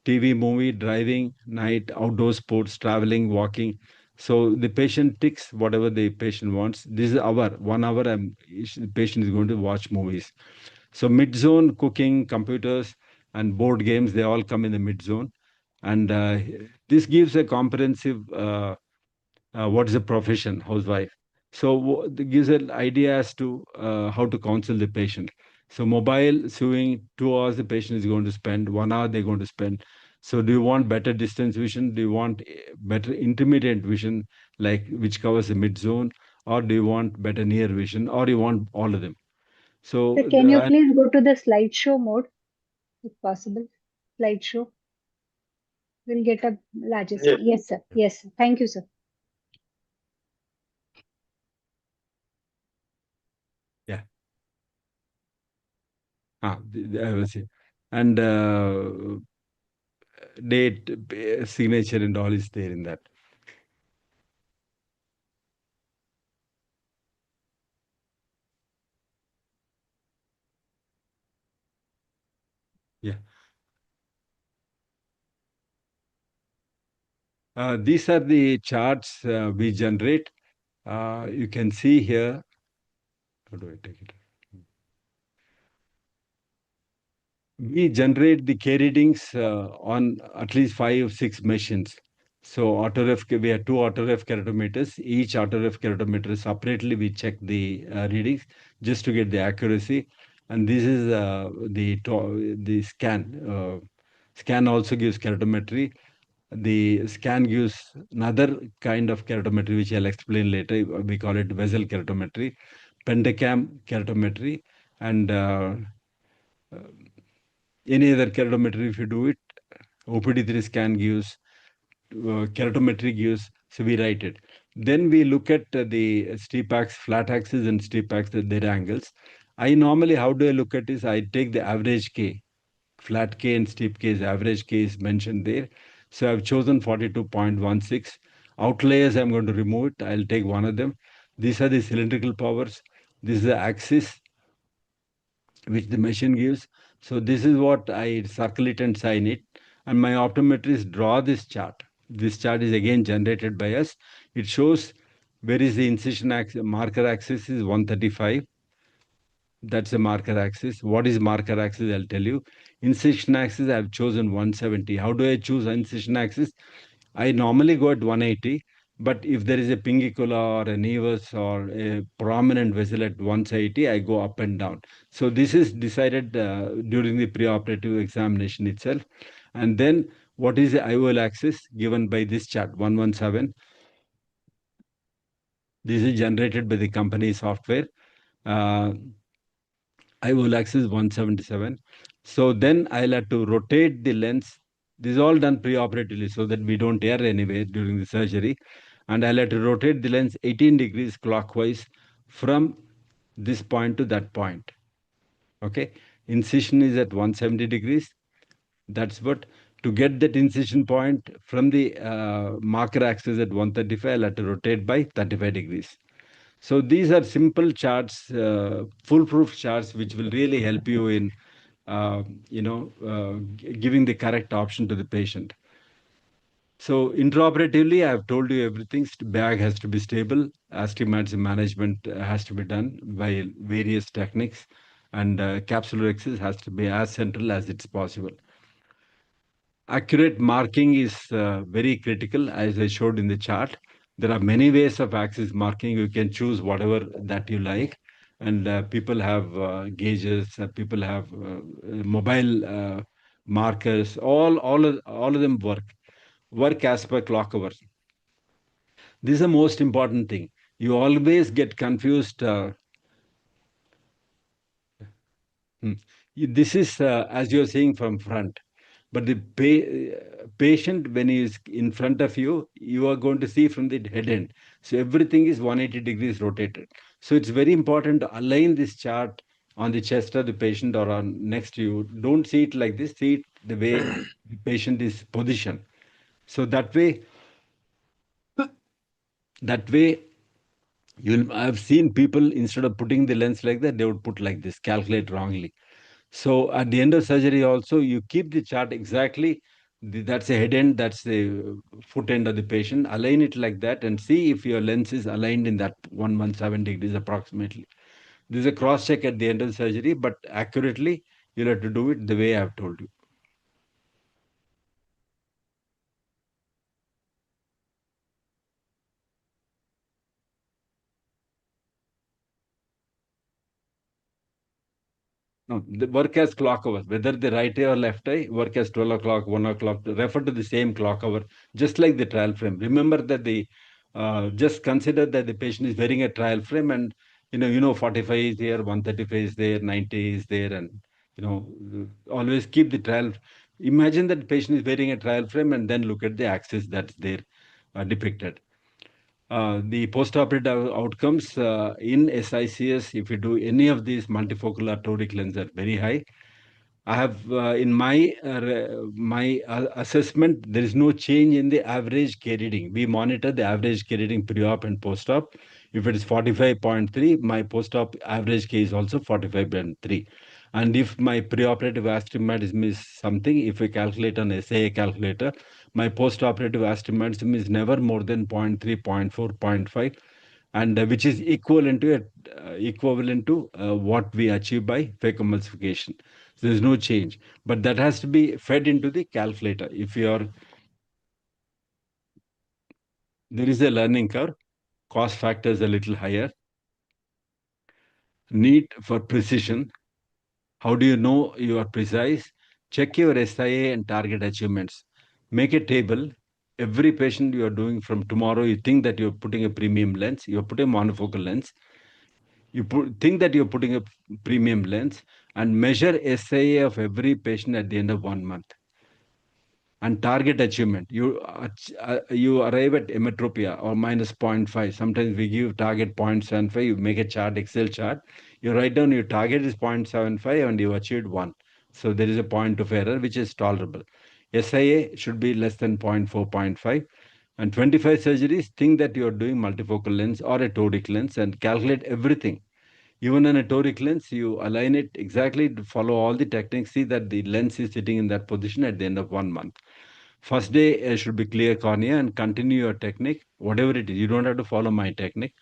TV, movie, driving, night, outdoor sports, traveling, walking. So the patient ticks whatever the patient wants. This is our 1 hour. The patient is going to watch movies. So mid zone, cooking, computers, and board games, they all come in the mid zone. And this gives a comprehensive what is a profession, housewife. So it gives an idea as to how to counsel the patient. So mobile sewing, 2 hours the patient is going to spend, 1 hour they're going to spend. So do you want better distance vision? Do you want better intermediate vision, like which covers the mid zone? Or do you want better near vision? Or you want all of them? So So can you please go to the slideshow mode, if possible? Slideshow. We'll get a larger Yes. screen. Yes, sir. Yes, sir. Thank you, sir. yeah. I will say. And date, signature, and all is there in that. Yeah. These are the charts we generate. You can see here. How do I take it? We generate the K readings on at least 5, 6 machines. So autoref, we have 2 autoref keratometers. Each autoref keratometer separately we check the readings just to get the accuracy. And this is the scan. Scan also gives keratometry. The scan gives another kind of keratometry, which I'll explain later. We call it vessel keratometry, pentacam keratometry, and any other keratometry. If you do it, OPD3 scan gives, keratometry gives, so we write it. Then we look at the steep axis, flat axis, and steep axis, their angles. I normally, how do I look at this? I take the average K. Flat K and steep K is average K is mentioned there. So I've chosen 42.16. Outliers, I'm going to remove it. I'll take one of them. These are the cylindrical powers. This is the axis which the machine gives. So this is what I circle it and sign it. And my optometrist draw this chart. This chart is again generated by us. It shows where is the incision axis, marker axis is 135. That's the marker axis. What is marker axis? I'll tell you. Incision axis, I've chosen 170. How do I choose incision axis? I normally go at 180, but if there is a pingicula or a nevus or a prominent vessel at 180, I go up and down. So this is decided during the preoperative examination itself. And then what is the IOL axis given by this chart, 117. This is generated by the company software. IOL axis 177. So then I'll have to rotate the lens. This is all done preoperatively so that we don't err anyway during the surgery. And I'll have to rotate the lens 18 degrees clockwise from this point to that point. Okay. Incision is at 170 degrees. That's what, to get that incision point from the marker axis at 135, I'll have to rotate by 35 degrees. So these are simple charts, foolproof charts, which will really help you in, giving the correct option to the patient. So intraoperatively, I have told you everything. Bag has to be stable. Astigmatism management has to be done by various techniques, and capsular access has to be as central as it's possible. Accurate marking is very critical, as I showed in the chart. There are many ways of axis marking. You can choose whatever that you like, and people have gauges. People have mobile markers. All of them work as per clock hour. This is the most important thing. You always get confused. This is as you're seeing from front, but the patient, when he is in front of you, you are going to see from the head end. So everything is 180 degrees rotated. So it's very important to align this chart on the chest of the patient or on next to you. Don't see it like this. See it the way the patient is positioned. So that way, that way I've seen people, instead of putting the lens like that, they would put like this, calculate wrongly. So at the end of surgery also, you keep the chart exactly. That's the head end, that's the foot end of the patient. Align it like that and see if your lens is aligned in that 117 degrees approximately. This is a cross check at the end of the surgery, but accurately, you'll have to do it the way I've told you. No, the work as clock hour, whether the right eye or left eye, work as 12 o'clock, 1 o'clock, refer to the same clock hour, just like the trial frame. Remember that just consider that the patient is wearing a trial frame, and, 45 is here, 135 is there, 90 is there, and, always keep the trial. Imagine that the patient is wearing a trial frame and then look at the axis that's there depicted. The postoperative outcomes in SICS, if you do any of these multifocal or toric lens, are very high. I have in my assessment, there is no change in the average K reading. We monitor the average K reading pre-op and post-op. If it is 45.3, my post-op average K is also 45.3. And if my preoperative astigmatism is something, if we calculate on SIA calculator, my post-operative astigmatism is never more than 0.3, 0.4, 0.5, and which is equivalent to what we achieve by phacoemulsification. So there's no change, but that has to be fed into the calculator. If there is a learning curve, cost factor is a little higher, need for precision. How do you know you are precise? Check your SIA and target achievements. Make a table. Every patient you are doing from tomorrow, you think that you're putting a premium lens, you're putting a monofocal lens. Think that you're putting a premium lens and measure SIA of every patient at the end of 1 month. And target achievement. You arrive at emetropia or minus 0.5. Sometimes we give target 0.75. You make a chart, Excel chart. You write down your target is 0.75 and you achieved 1. So there is a point of error which is tolerable. SIA should be less than 0.4, 0.5. And 25 surgeries, think that you are doing multifocal lens or a toric lens and calculate everything. Even on a toric lens, you align it exactly to follow all the techniques. See that the lens is sitting in that position at the end of 1 month. First day should be clear cornea and continue your technique, whatever it is. You don't have to follow my technique.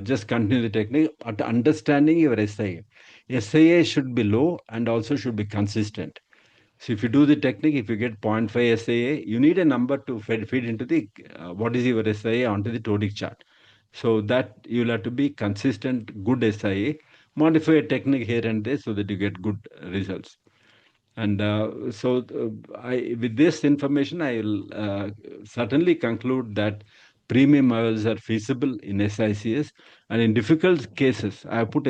Just continue the technique at understanding your SIA. SIA should be low and also should be consistent. So if you do the technique, if you get 0.5 SIA, you need a number to feed into the what is your SIA onto the toric chart. So that you'll have to be consistent, good SIA, modify a technique here and there so that you get good results. And with this information, I will certainly conclude that premium IOLs are feasible in SICS. And in difficult cases, I have put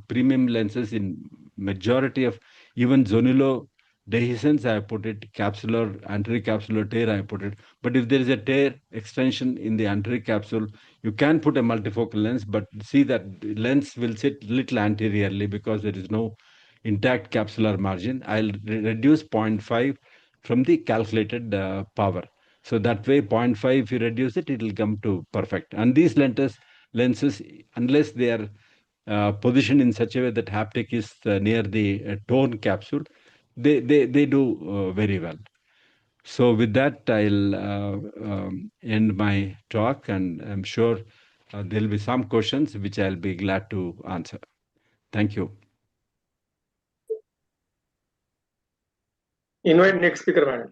premium lenses in majority of even zonilo dehiscence, I have put it, capsular, anterior capsular tear, I have put it. But if there is a tear extension in the anterior capsule, you can put a multifocal lens, but see that the lens will sit little anteriorly because there is no intact capsular margin. I'll reduce 0.5 from the calculated power. So that way 0.5, if you reduce it, it will come to perfect. And these lenses lenses, unless they are positioned in such a way that haptic is near the tone capsule, they do very well. So with that, I'll end my talk, and I'm sure there'll be some questions which I'll be glad to answer. Thank you. Invite next speaker, madam.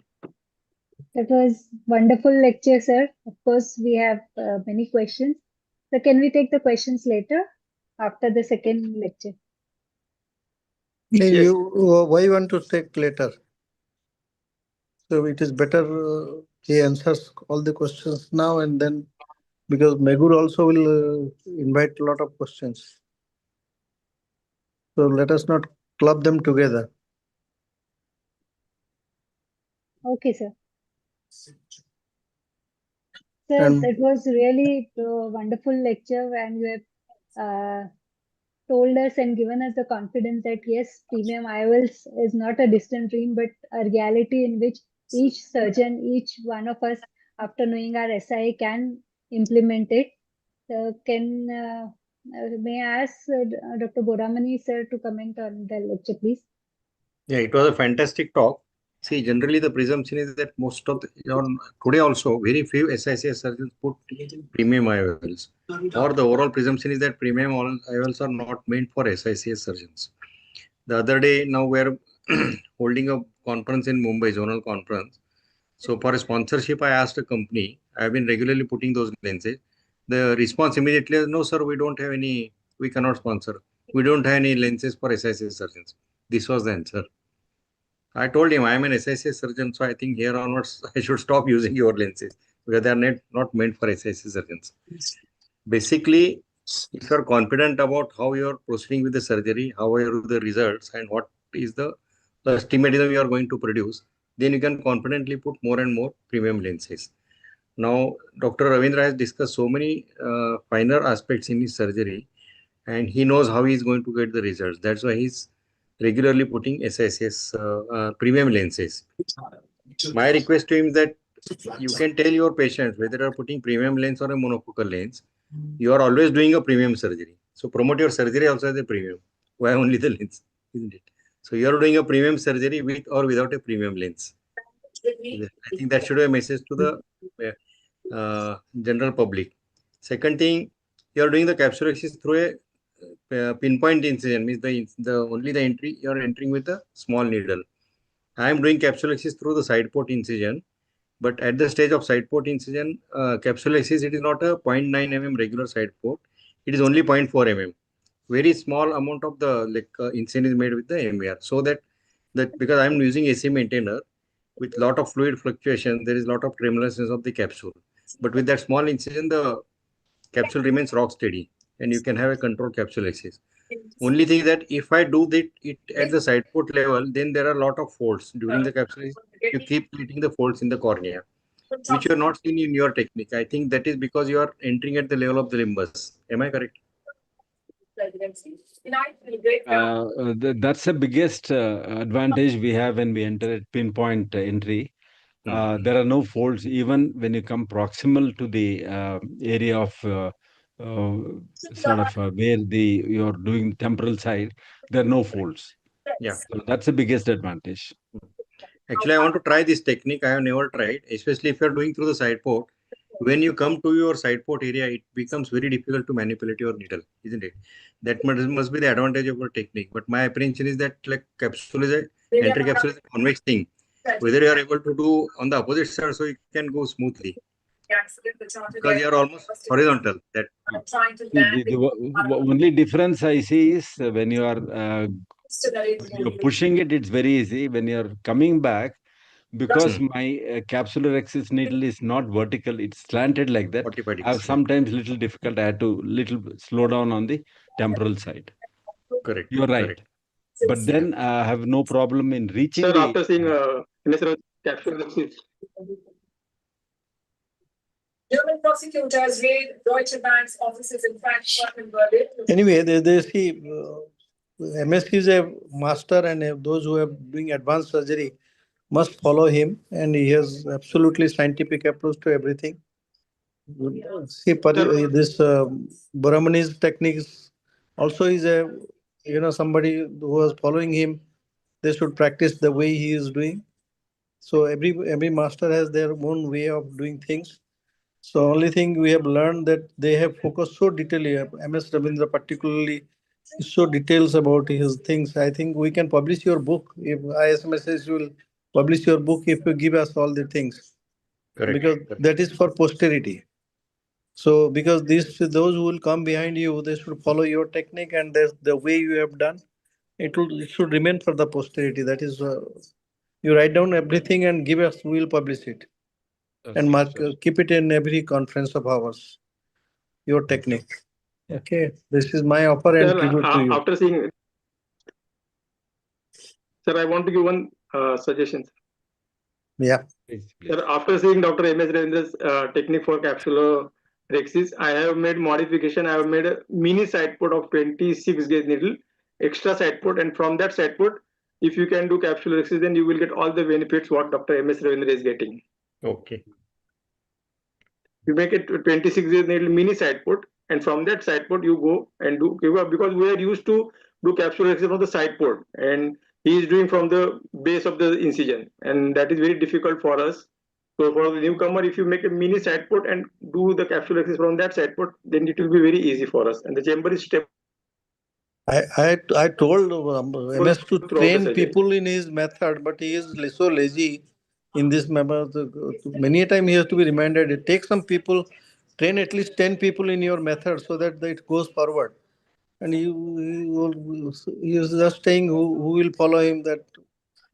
That was wonderful lecture, sir. Of course, we have many questions. So can we take the questions later after the second lecture? Yes. Why you want to take later? So it is better he answers all the questions now, and then, because Megur also will invite a lot of questions. So let us not club them together. Okay, sir. Sir, that was really a wonderful lecture, and you have told us and given us the confidence that yes, premium IOLs is not a distant dream, but a reality in which each surgeon, each one of us, after knowing our SI, can implement it. So may I ask Dr. Boramani sir to comment on the lecture, please? Yeah, it was a fantastic talk. See, generally the presumption is that most of today also very few SICS surgeons put premium IOLs, or the overall presumption is that premium IOLs are not meant for SICS surgeons. The other day, now we are holding a conference in Mumbai, zonal conference. So for a sponsorship, I asked a company. I have been regularly putting those lenses. The response immediately is, no, sir, we don't have any, we cannot sponsor. We don't have any lenses for SICS surgeons. This was the answer. I told him I am an SICS surgeon, so I think here onwards I should stop using your lenses because they are not meant for SICS surgeons. Basically, if you are confident about how you are proceeding with the surgery, how are the results, and what is the astigmatism you are going to produce, then you can confidently put more and more premium lenses. Now, Dr. Ravindra has discussed so many finer aspects in his surgery, and he knows how he is going to get the results. That's why he's regularly putting SICS premium lenses. My request to him is that you can tell your patients whether you are putting premium lens or a monofocal lens, you are always doing a premium surgery. So promote your surgery also as a premium. Why only the lens, isn't it? So you are doing a premium surgery with or without a premium lens. I think that should be a message to the general public. Second thing, you are doing the capsulexis through a pinpoint incision, means only the entry you are entering with a small needle. I am doing capsulexis through the side port incision, but at the stage of side port incision, capsulexis, it is not a 0.9 mm regular side port. It is only 0.4 mm. Very small amount of the incision is made with the MER, so that because I am using AC maintainer with lot of fluid fluctuation, there is lot of tremulousness of the capsule. But with that small incision, the capsule remains rock steady, and you can have a controlled capsulexis. Only thing is that if I do it at the side port level, then there are a lot of folds during the capsulexis. You keep creating the folds in the cornea, which you are not seeing in your technique. I think that is because you are entering at the level of the limbus. Am I correct? That's the biggest advantage we have when we enter at pinpoint entry. There are no folds even when you come proximal to the area of where you're doing temporal side. There are no folds. Yeah, so that's the biggest advantage. Actually, I want to try this technique. I have never tried, especially if you're doing through the side port. When you come to your side port area, it becomes very difficult to manipulate your needle, isn't it? That must be the advantage of your technique. But my apprehension is that like entry capsule is a convex thing. Whether you are able to do on the opposite side, so you can go smoothly. Because you are almost horizontal. The only difference I see is when you're pushing it, it's very easy. When you're coming back, because my capsular axis needle is not vertical, it's slanted like that. I have sometimes little difficult. I had to little slow down on the temporal side. Correct. You're right. Correct. But then I have no problem in reaching. Sir, after seeing capsular axis. German prosecutors raid Deutsche Bank's offices in Frankfurt and Berlin. Anyway, they see MSc is a master, and those who are doing advanced surgery must follow him, and he has absolutely scientific approach to everything. See, this Boramani's techniques also is a, somebody who was following him, they should practice the way he is doing. So every master has their own way of doing things. So only thing we have learned that they have focused so detailedly. MS Ravindra particularly is so details about his things. I think we can publish your book if ISMSS will publish your book if you give us all the things, Correct. because that is for posterity. So because those who will come behind you, they should follow your technique, and the way you have done. It should remain for the posterity. That is, you write down everything and give us. We will publish it and keep it in every conference of ours. Your technique. Okay, this is my offer and Sir, tribute to you. after seeing, sir, I want to give one suggestion. Yeah. Please. Sir, after seeing Dr. M.S. Ravindra's technique for capsulorhexis, I have made modification. I have made a mini side port of 26 gauge needle, extra side port, and from that side port, if you can do capsulorhexis, then you will get all the benefits what Dr. M.S. Ravindra is getting. Okay. You make it 26 gauge needle mini side port, and from that side port you go and do, because we are used to do capsulorhexis from the side port, and he is doing from the base of the incision, and that is very difficult for us. So for the newcomer, if you make a mini side port and do the capsulorhexis from that side port, then it will be very easy for us, and the chamber is stable I told MS to throughout the train surgery. people in his method, but he is so lazy in this method. Many a time he has to be reminded. Take some people, train at least 10 people in your method so that it goes forward. And he is just saying who will follow him. That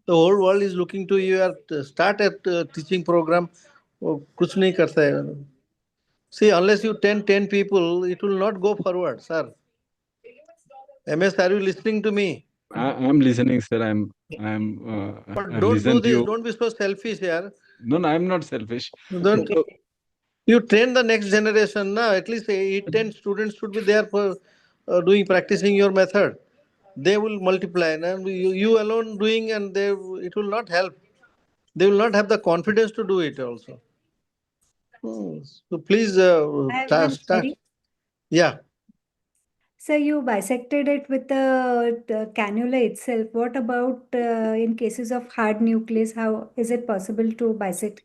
the whole world is looking to you. Start at teaching program. वो कुछ नहीं करता है. See, unless you 10 people, it will not go forward, sir. MS, are you listening to me? I'm listening, sir. But I've don't do listened to this. you. Don't be so selfish here. No, I'm not selfish. Don't So, you train the next generation now? At least 8, 10 students should be there for practicing your method. They will multiply, and you alone doing, and it will not help. They will not have the confidence to do it also. So please I have one start. query. Yeah. So you bisected it with the cannula itself. What about in cases of hard nucleus? How is it possible to bisect?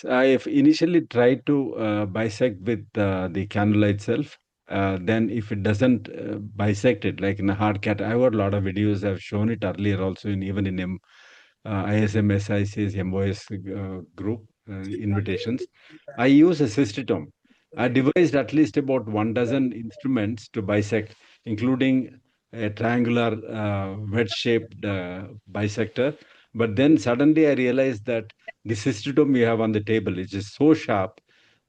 I have initially tried to bisect with the cannula itself. Then if it doesn't bisect it, like in a hard cat, I've got a lot of videos. I've shown it earlier also, even in ISM, SICS, MOS group invitations. I use a cystitome. I devised at least about 1 dozen instruments to bisect, including a triangular wedge-shaped bisector. But then suddenly I realized that the cystitome we have on the table is just so sharp,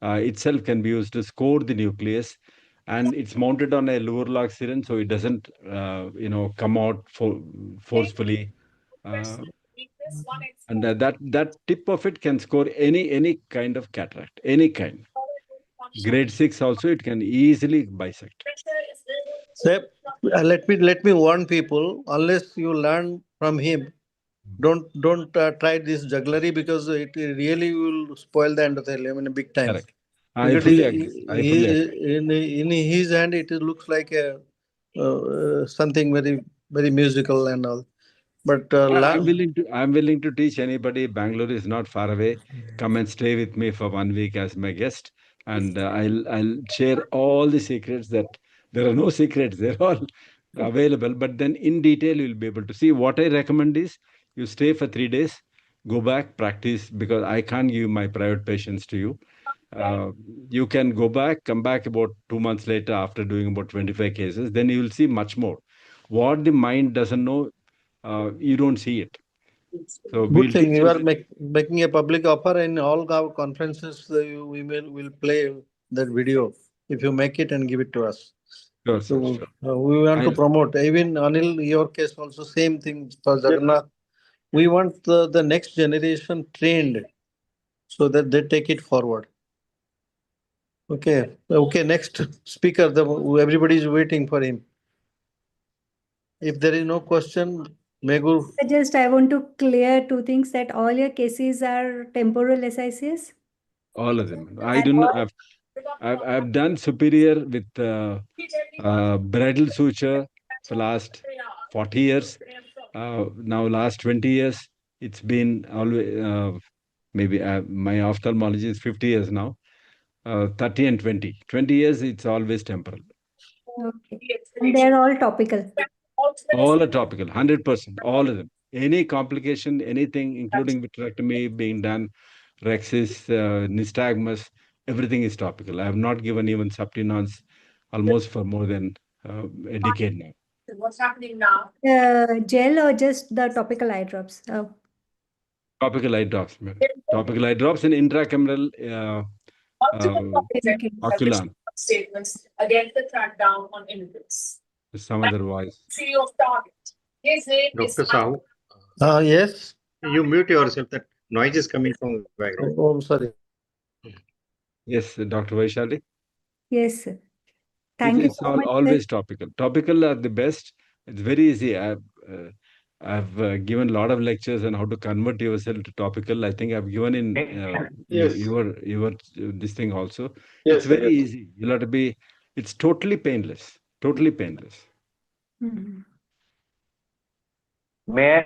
itself can be used to score the nucleus, and it's mounted on a lower lock syringe, so it doesn't, come out forcefully. And that tip of it can score any kind of cataract, any kind. Grade 6 also it can easily bisect. So, let me warn people. Unless you learn from him, don't try this jugglery, because it really will spoil the endothelium in a big time. Correct. I Because fully agree. in his hand it looks like a something very very musical and all. But I'm willing to teach anybody. Bangalore is not far away. Come and stay with me for 1 week as my guest, and I'll share all the secrets. That there are no secrets; they're all available. But then in detail, you'll be able to see. What I recommend is you stay for 3 days, go back, practice, because I can't give my private patients to you. You can go back, come back about 2 months later after doing about 25 cases. Then you will see much more. What the mind doesn't know, you don't see it. So good we'll thing teach you are you. making a public offer in all our conferences. We will play that video if you make it and give it to us. Sure, sir, So sure. we want to I'll, promote. Even Anil, your case also same thing for Jagannath. We want the next generation trained so that they take it forward. Okay. Okay. Next speaker. Everybody is waiting for him. If there is no question, Meghu. I want to clear two things, that all your cases are temporal SICS. All of them. I do not. I've done superior with bridal suture for last 40 years. Now last 20 years, it's been always maybe my ophthalmology is 50 years now. 30 and 20. 20 years, it's always temporal. Okay. And they're all topical. All are topical, 100%, all of them. Any complication, anything, including vitrectomy being done, rhexis, nystagmus, everything is topical. I have not given even subtenons almost for more than a decade now. What's happening now? Gel or just the topical eye drops? Topical eye drops, madam. Topical eye drops and intracameral oculan. Statements against the crackdown on immigrants. Some other voice. CEO of Target. His name Dr. is Sahu, Yes. you mute yourself. That noise is coming from the background. Oh, I'm sorry. Yes, Dr. Vaishali. Yes, sir. Thank you It's so much, sir. always topical. Topical are the best. It's very easy. I've given a lot of lectures on how to convert yourself to topical. I think I've given in Yes. your this thing also. Yes, It's sir, very yes. easy. You'll have to be. It's totally painless. Totally painless. Mhm. May I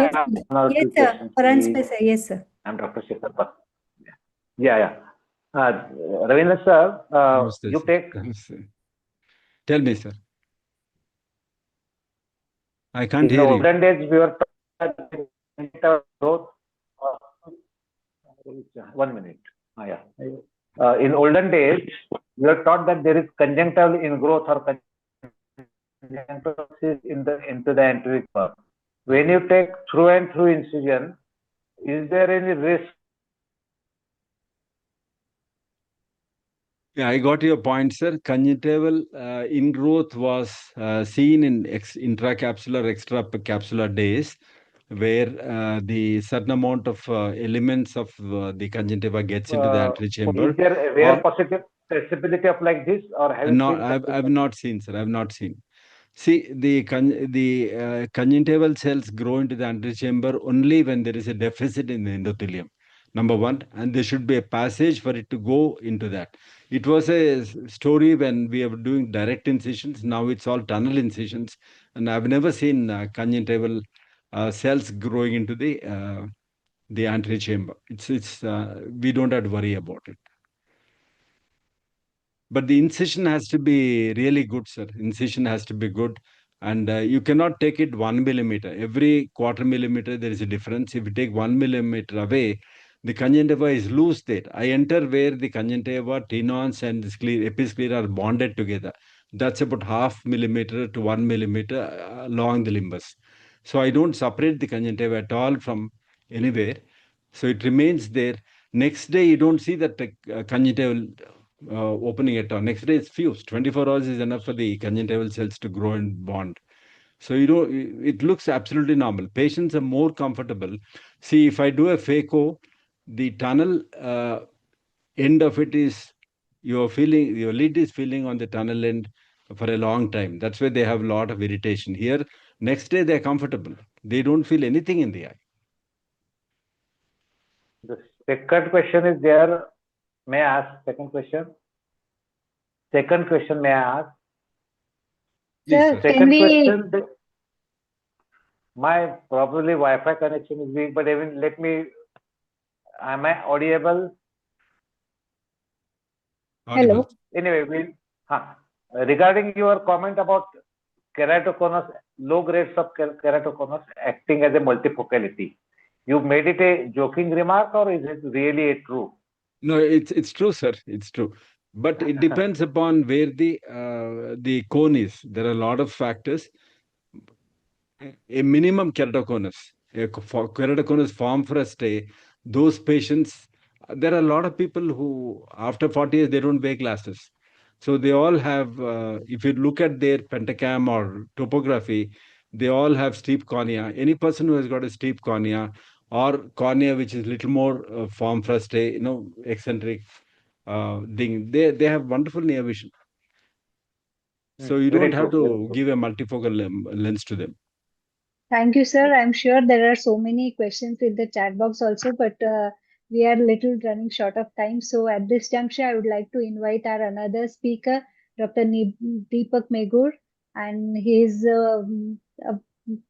Yes, ask sir. one or Yes, two sir. questions, Paran please? Space, yes, sir. I'm Dr. Shekhar. Yeah. Ravindra sir, Namaste, you sir. take Namaste. Tell me, sir. I can't in the hear you. olden days we were taught growth. 1 minute. In olden days we were taught that there is conjunctival ingrowth or conjunctival into the anterior curve. When you take through and through incision, is there any risk? Yeah, I got your point, sir. Conjunctival ingrowth was seen in intracapsular, extracapsular days, where the certain amount of elements of the conjunctiva gets into the antechamber. Is there a rare possibility of like this, or have you No, seen? I've not seen, sir. I've not seen. See, the conjunctival cells grow into the antechamber only when there is a deficit in the endothelium. Number one, and there should be a passage for it to go into that. It was a story when we were doing direct incisions. Now it's all tunnel incisions, and I've never seen conjunctival cells growing into the antechamber. It's we don't have to worry about it. But the incision has to be really good, sir. Incision has to be good. And you cannot take it 1 millimeter. Every quarter millimeter, there is a difference. If you take 1 millimeter away, the conjunctiva is loose there. I enter where the conjunctiva, tenons, and the episclera are bonded together. That's about 0.5 millimeter to 1 millimeter along the limbus. So I don't separate the conjunctiva at all from anywhere. So it remains there. Next day, you don't see that conjunctival opening at all. Next day, it's fused. 24 hours is enough for the conjunctival cells to grow and bond. So, it looks absolutely normal. Patients are more comfortable. See, if I do a phaco, the tunnel end of it is, your lid is feeling on the tunnel end for a long time. That's why they have a lot of irritation. Here, next day, they're comfortable. They don't feel anything in the eye. The second question is there. May I ask second question? Second question, may I ask? Sir, Second can we? question. My probably Wi-Fi connection is weak, but even let me. Am I audible? Hello. Anyway, regarding your comment about keratoconus, low grades of keratoconus acting as a multifocality, you made it a joking remark, or is it really a true? No, it's true, sir. It's true. But it depends upon where the cone is. There are a lot of factors. A minimum keratoconus, keratoconus form for a stay, those patients, there are a lot of people who after 40 years, they don't wear glasses. So they all have, if you look at their pentacam or topography, they all have steep cornea. Any person who has got a steep cornea or cornea which is little more form for a stay, eccentric thing, they have wonderful near vision. So you don't have to give a multifocal lens to them. Thank you, sir. I'm sure there are so many questions in the chat box also, but we are little running short of time. So at this juncture, I would like to invite our another speaker, Dr. Deepak Megur, and he is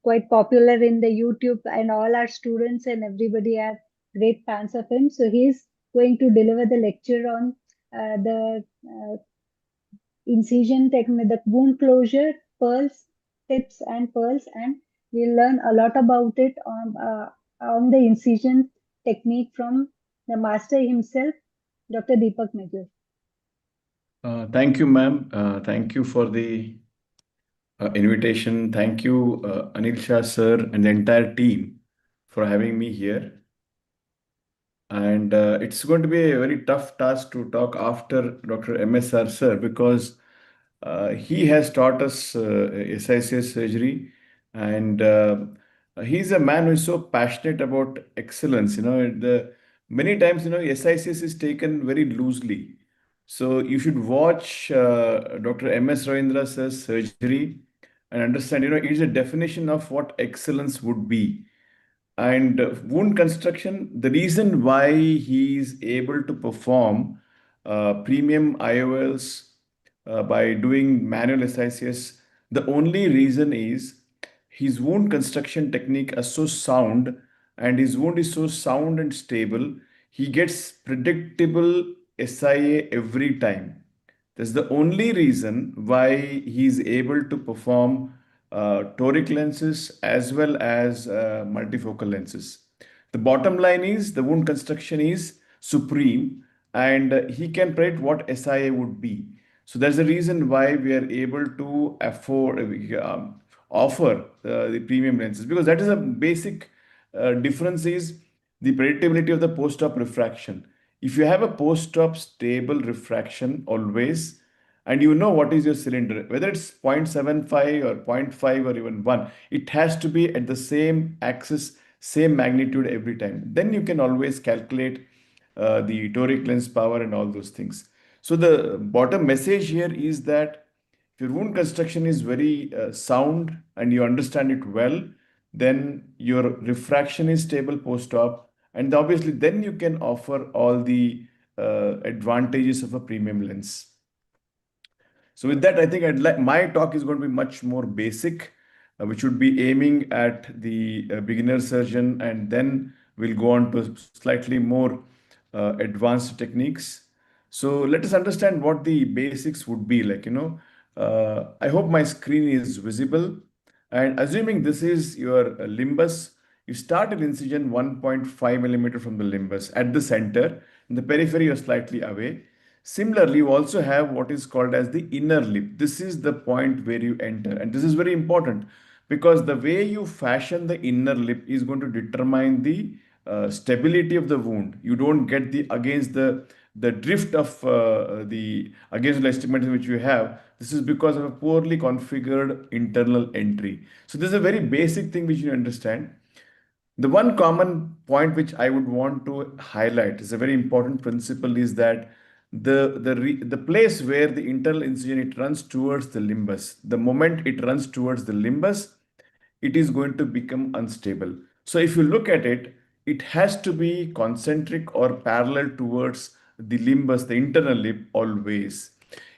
quite popular in the YouTube, and all our students and everybody are great fans of him. So he is going to deliver the lecture on the incision technique, the wound closure, pearls, tips and pearls, and we'll learn a lot about it on the incision technique from the master himself, Dr. Deepak Megur. Thank you, ma'am. Thank you for the invitation. Thank you, Anil Shah sir and the entire team for having me here. And it's going to be a very tough task to talk after Dr. MSR sir because he has taught us SICS surgery, and he's a man who is so passionate about excellence. Many times, SICS is taken very loosely. So you should watch Dr. M.S. Ravindra sir's surgery and understand, it's a definition of what excellence would be. And wound construction, the reason why he is able to perform premium IOLs by doing manual SICS, the only reason is his wound construction technique is so sound and his wound is so sound and stable. He gets predictable SIA every time. That's the only reason why he's able to perform toric lenses as well as multifocal lenses. The bottom line is the wound construction is supreme and he can predict what SIA would be. So that's the reason why we are able to afford offer the premium lenses because that is a basic difference is the predictability of the post-op refraction. If you have a post-op stable refraction always, and you know what is your cylinder, whether it's 0.75 or zero point 0.5 or even 1, it has to be at the same axis, same magnitude every time. Then you can always calculate the toric lens power and all those things. So the bottom message here is that if your wound construction is very sound and you understand it well, then your refraction is stable post-op, and obviously then you can offer all the advantages of a premium lens. So with that, I think my talk is going to be much more basic, which would be aiming at the beginner surgeon, and then we'll go on to slightly more advanced techniques. So let us understand what the basics would be like. I hope my screen is visible. And assuming this is your limbus, you start an incision 1.5 millimeter from the limbus at the center. In the periphery, you're slightly away. Similarly, you also have what is called as the inner lip. This is the point where you enter. And this is very important because the way you fashion the inner lip is going to determine the stability of the wound. You don't get the against the drift of the against the estimate which you have. This is because of a poorly configured internal entry. So this is a very basic thing which you understand. The one common point which I would want to highlight is a very important principle is that the place where the internal incision it runs towards the limbus, the moment it runs towards the limbus, it is going to become unstable. So if you look at it, it has to be concentric or parallel towards the limbus, the internal lip always.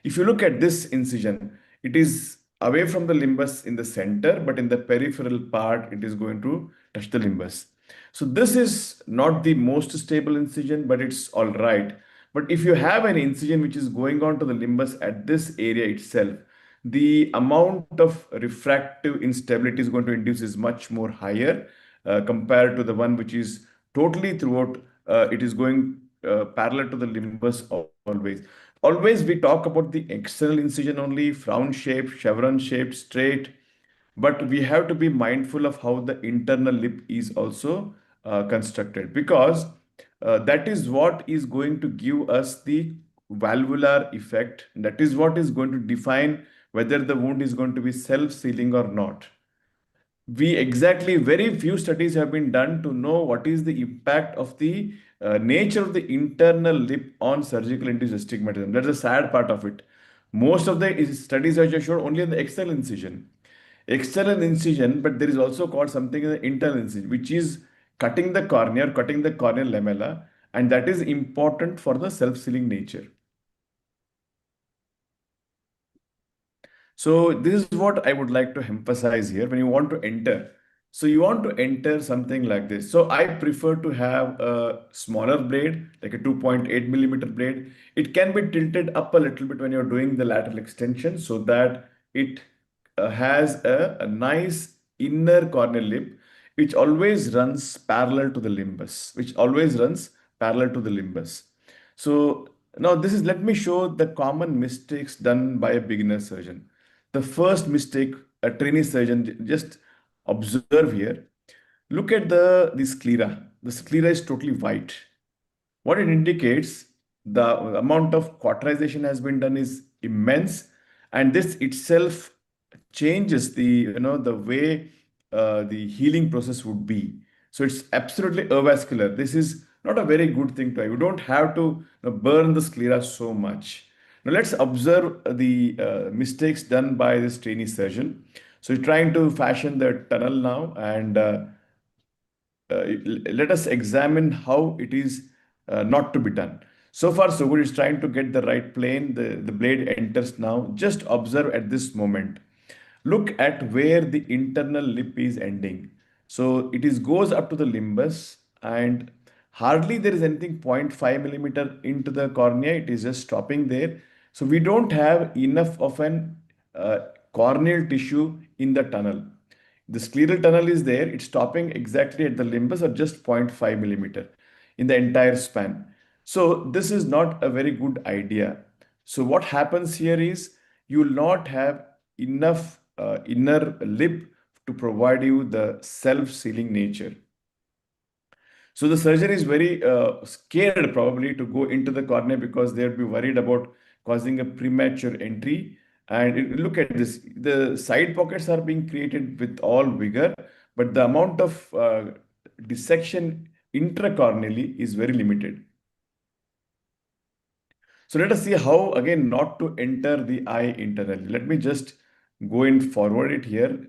If you look at this incision, it is away from the limbus in the center, but in the peripheral part, it is going to touch the limbus. So this is not the most stable incision, but it's all right. But if you have an incision which is going on to the limbus at this area itself, the amount of refractive instability is going to induce is much more higher compared to the one which is totally throughout, it is going parallel to the limbus always. Always we talk about the external incision only, frown shape, chevron shape, straight, but we have to be mindful of how the internal lip is also constructed because that is what is going to give us the valvular effect. That is what is going to define whether the wound is going to be self-sealing or not. Very few studies have been done to know what is the impact of the nature of the internal lip on surgical induced astigmatism. That's the sad part of it. Most of the studies have just showed only on the external incision. External incision, but there is also called something as the internal incision, which is cutting the cornea, cutting the corneal lamella, and that is important for the self-sealing nature. So this is what I would like to emphasize here when you want to enter. So you want to enter something like this. So I prefer to have a smaller blade, like a 2.8 millimeter blade. It can be tilted up a little bit when you're doing the lateral extension so that it has a nice inner corneal lip, which always runs parallel to the limbus, So now this is, let me show the common mistakes done by a beginner surgeon. The first mistake a trainee surgeon, just observe here. Look at the sclera. The sclera is totally white. What it indicates, the amount of cauterization has been done is immense, and this itself changes the way the healing process would be. So it's absolutely avascular. This is not a very good thing to have. You don't have to burn the sclera so much. Now let's observe the mistakes done by this trainee surgeon. So he's trying to fashion the tunnel now, and let us examine how it is not to be done. So far, so good. It's trying to get the right plane. The blade enters now. Just observe at this moment. Look at where the internal lip is ending. So it is goes up to the limbus, and hardly there is anything 0.5 millimeter into the cornea. It is just stopping there. So we don't have enough of an corneal tissue in the tunnel. The scleral tunnel is there. It's stopping exactly at the limbus or just 0.5 millimeter in the entire span. So this is not a very good idea. So what happens here is you will not have enough inner lip to provide you the self-sealing nature. So the surgeon is very scared probably to go into the cornea because they'll be worried about causing a premature entry. And look at this, the side pockets are being created with all vigor, but the amount of dissection intracorneally is very limited. So let us see how, again, not to enter the eye internally. Let me just go and forward it here.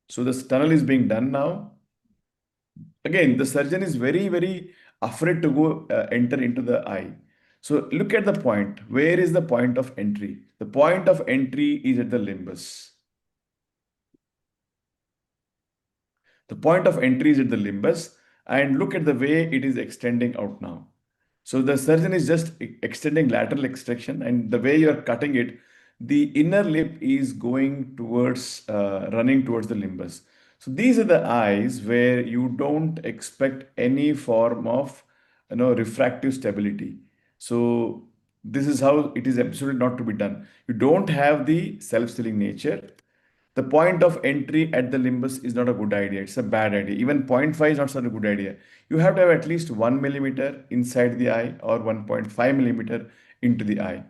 So this tunnel is being done now. Again, the surgeon is very, very afraid to go enter into the eye. So look at the point. Where is the point of entry? The point of entry is at the limbus. The point of entry is at the limbus, and look at the way it is extending out now. So the surgeon is just extending lateral extraction, and the way you're cutting it, the inner lip is going towards, running towards the limbus. So these are the eyes where you don't expect any form of, refractive stability. So this is how it is absolutely not to be done. You don't have the self-sealing nature. The point of entry at the limbus is not a good idea. It's a bad idea. Even 0.5 is not such a good idea. You have to have at least 1 millimeter inside the eye or 1.5 millimeter into the eye.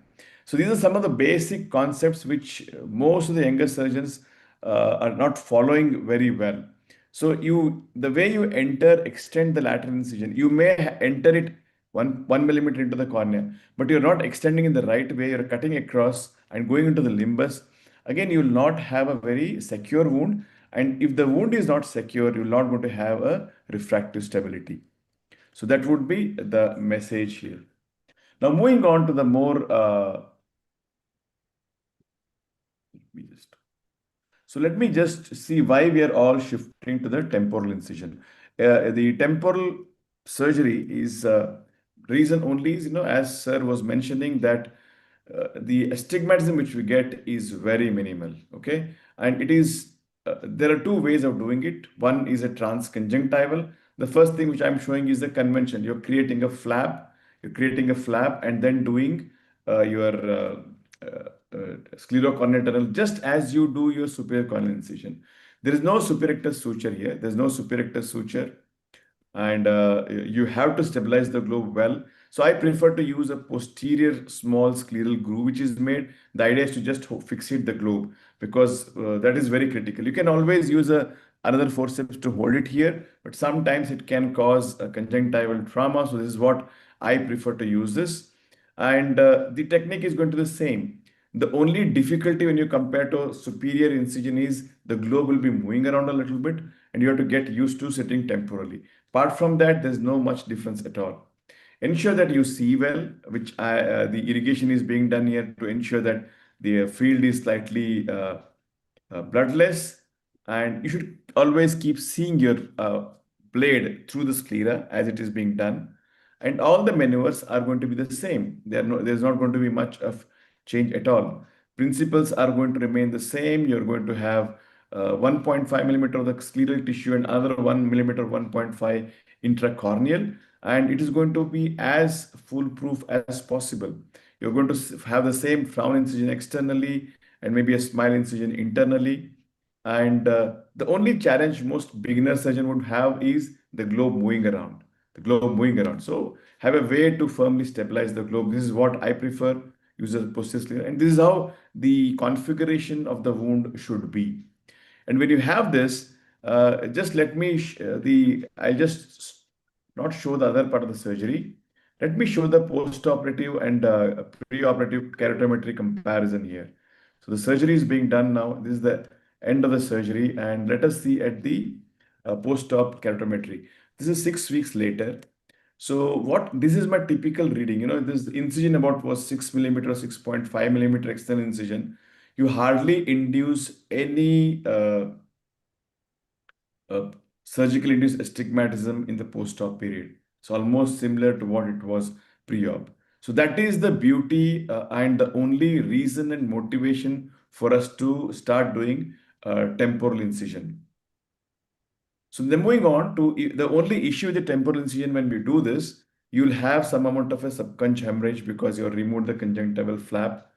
So these are some of the basic concepts which most of the younger surgeons are not following very well. So the way you extend the lateral incision, you may enter it one millimeter into the cornea, but you're not extending in the right way. You're cutting across and going into the limbus. Again, you will not have a very secure wound. And if the wound is not secure, you're not going to have a refractive stability. So that would be the message here. Now, moving on to the more, let me just see why we are all shifting to the temporal incision. The temporal surgery is reason only is, as sir was mentioning, that the astigmatism which we get is very minimal. Okay, and it is there are two ways of doing it. One is a transconjunctival. The first thing which I'm showing is the convention. You're creating a flap. And then doing your sclerocorneal tunnel just as you do your superior corneal incision. There is no superrectus suture here. There's no superrectus suture, and you have to stabilize the globe well. So I prefer to use a posterior small scleral groove which is made. The idea is to just fixate the globe because that is very critical. You can always use another forceps to hold it here, but sometimes it can cause a conjunctival trauma. So this is what I prefer to use this. And the technique is going to be the same. The only difficulty when you compare to superior incision is the globe will be moving around a little bit, and you have to get used to sitting temporally. Apart from that, there's no much difference at all. Ensure that you see well, which the irrigation is being done here to ensure that the field is slightly bloodless, and you should always keep seeing your blade through the sclera as it is being done. And all the manures are going to be the same. There's not going to be much of change at all. Principles are going to remain the same. You're going to have 1.5 millimeter of the scleral tissue and another 1 millimeter, 1.5 intracorneal, and it is going to be as foolproof as possible. You're going to have the same frown incision externally and maybe a smile incision internally. And the only challenge most beginner surgeon would have is the globe moving around. The globe moving around. So have a way to firmly stabilize the globe. This is what I prefer. Use a posterior sclera, and this is how the configuration of the wound should be. And when you have this, just let me I'll just not show the other part of the surgery. Let me show the post-operative and pre-operative keratometry comparison here. So the surgery is being done now. This is the end of the surgery, and let us see at the post-op keratometry. This is 6 weeks later. So this is my typical reading. This incision about was 6 millimeter, 6.5 millimeter external incision. You hardly induce any surgically induced astigmatism in the post-op period. So almost similar to what it was pre-op. So that is the beauty and the only reason and motivation for us to start doing temporal incision. So then moving on to the only issue with the temporal incision when we do this, you'll have some amount of a subconj hemorrhage because you removed the conjunctival flap.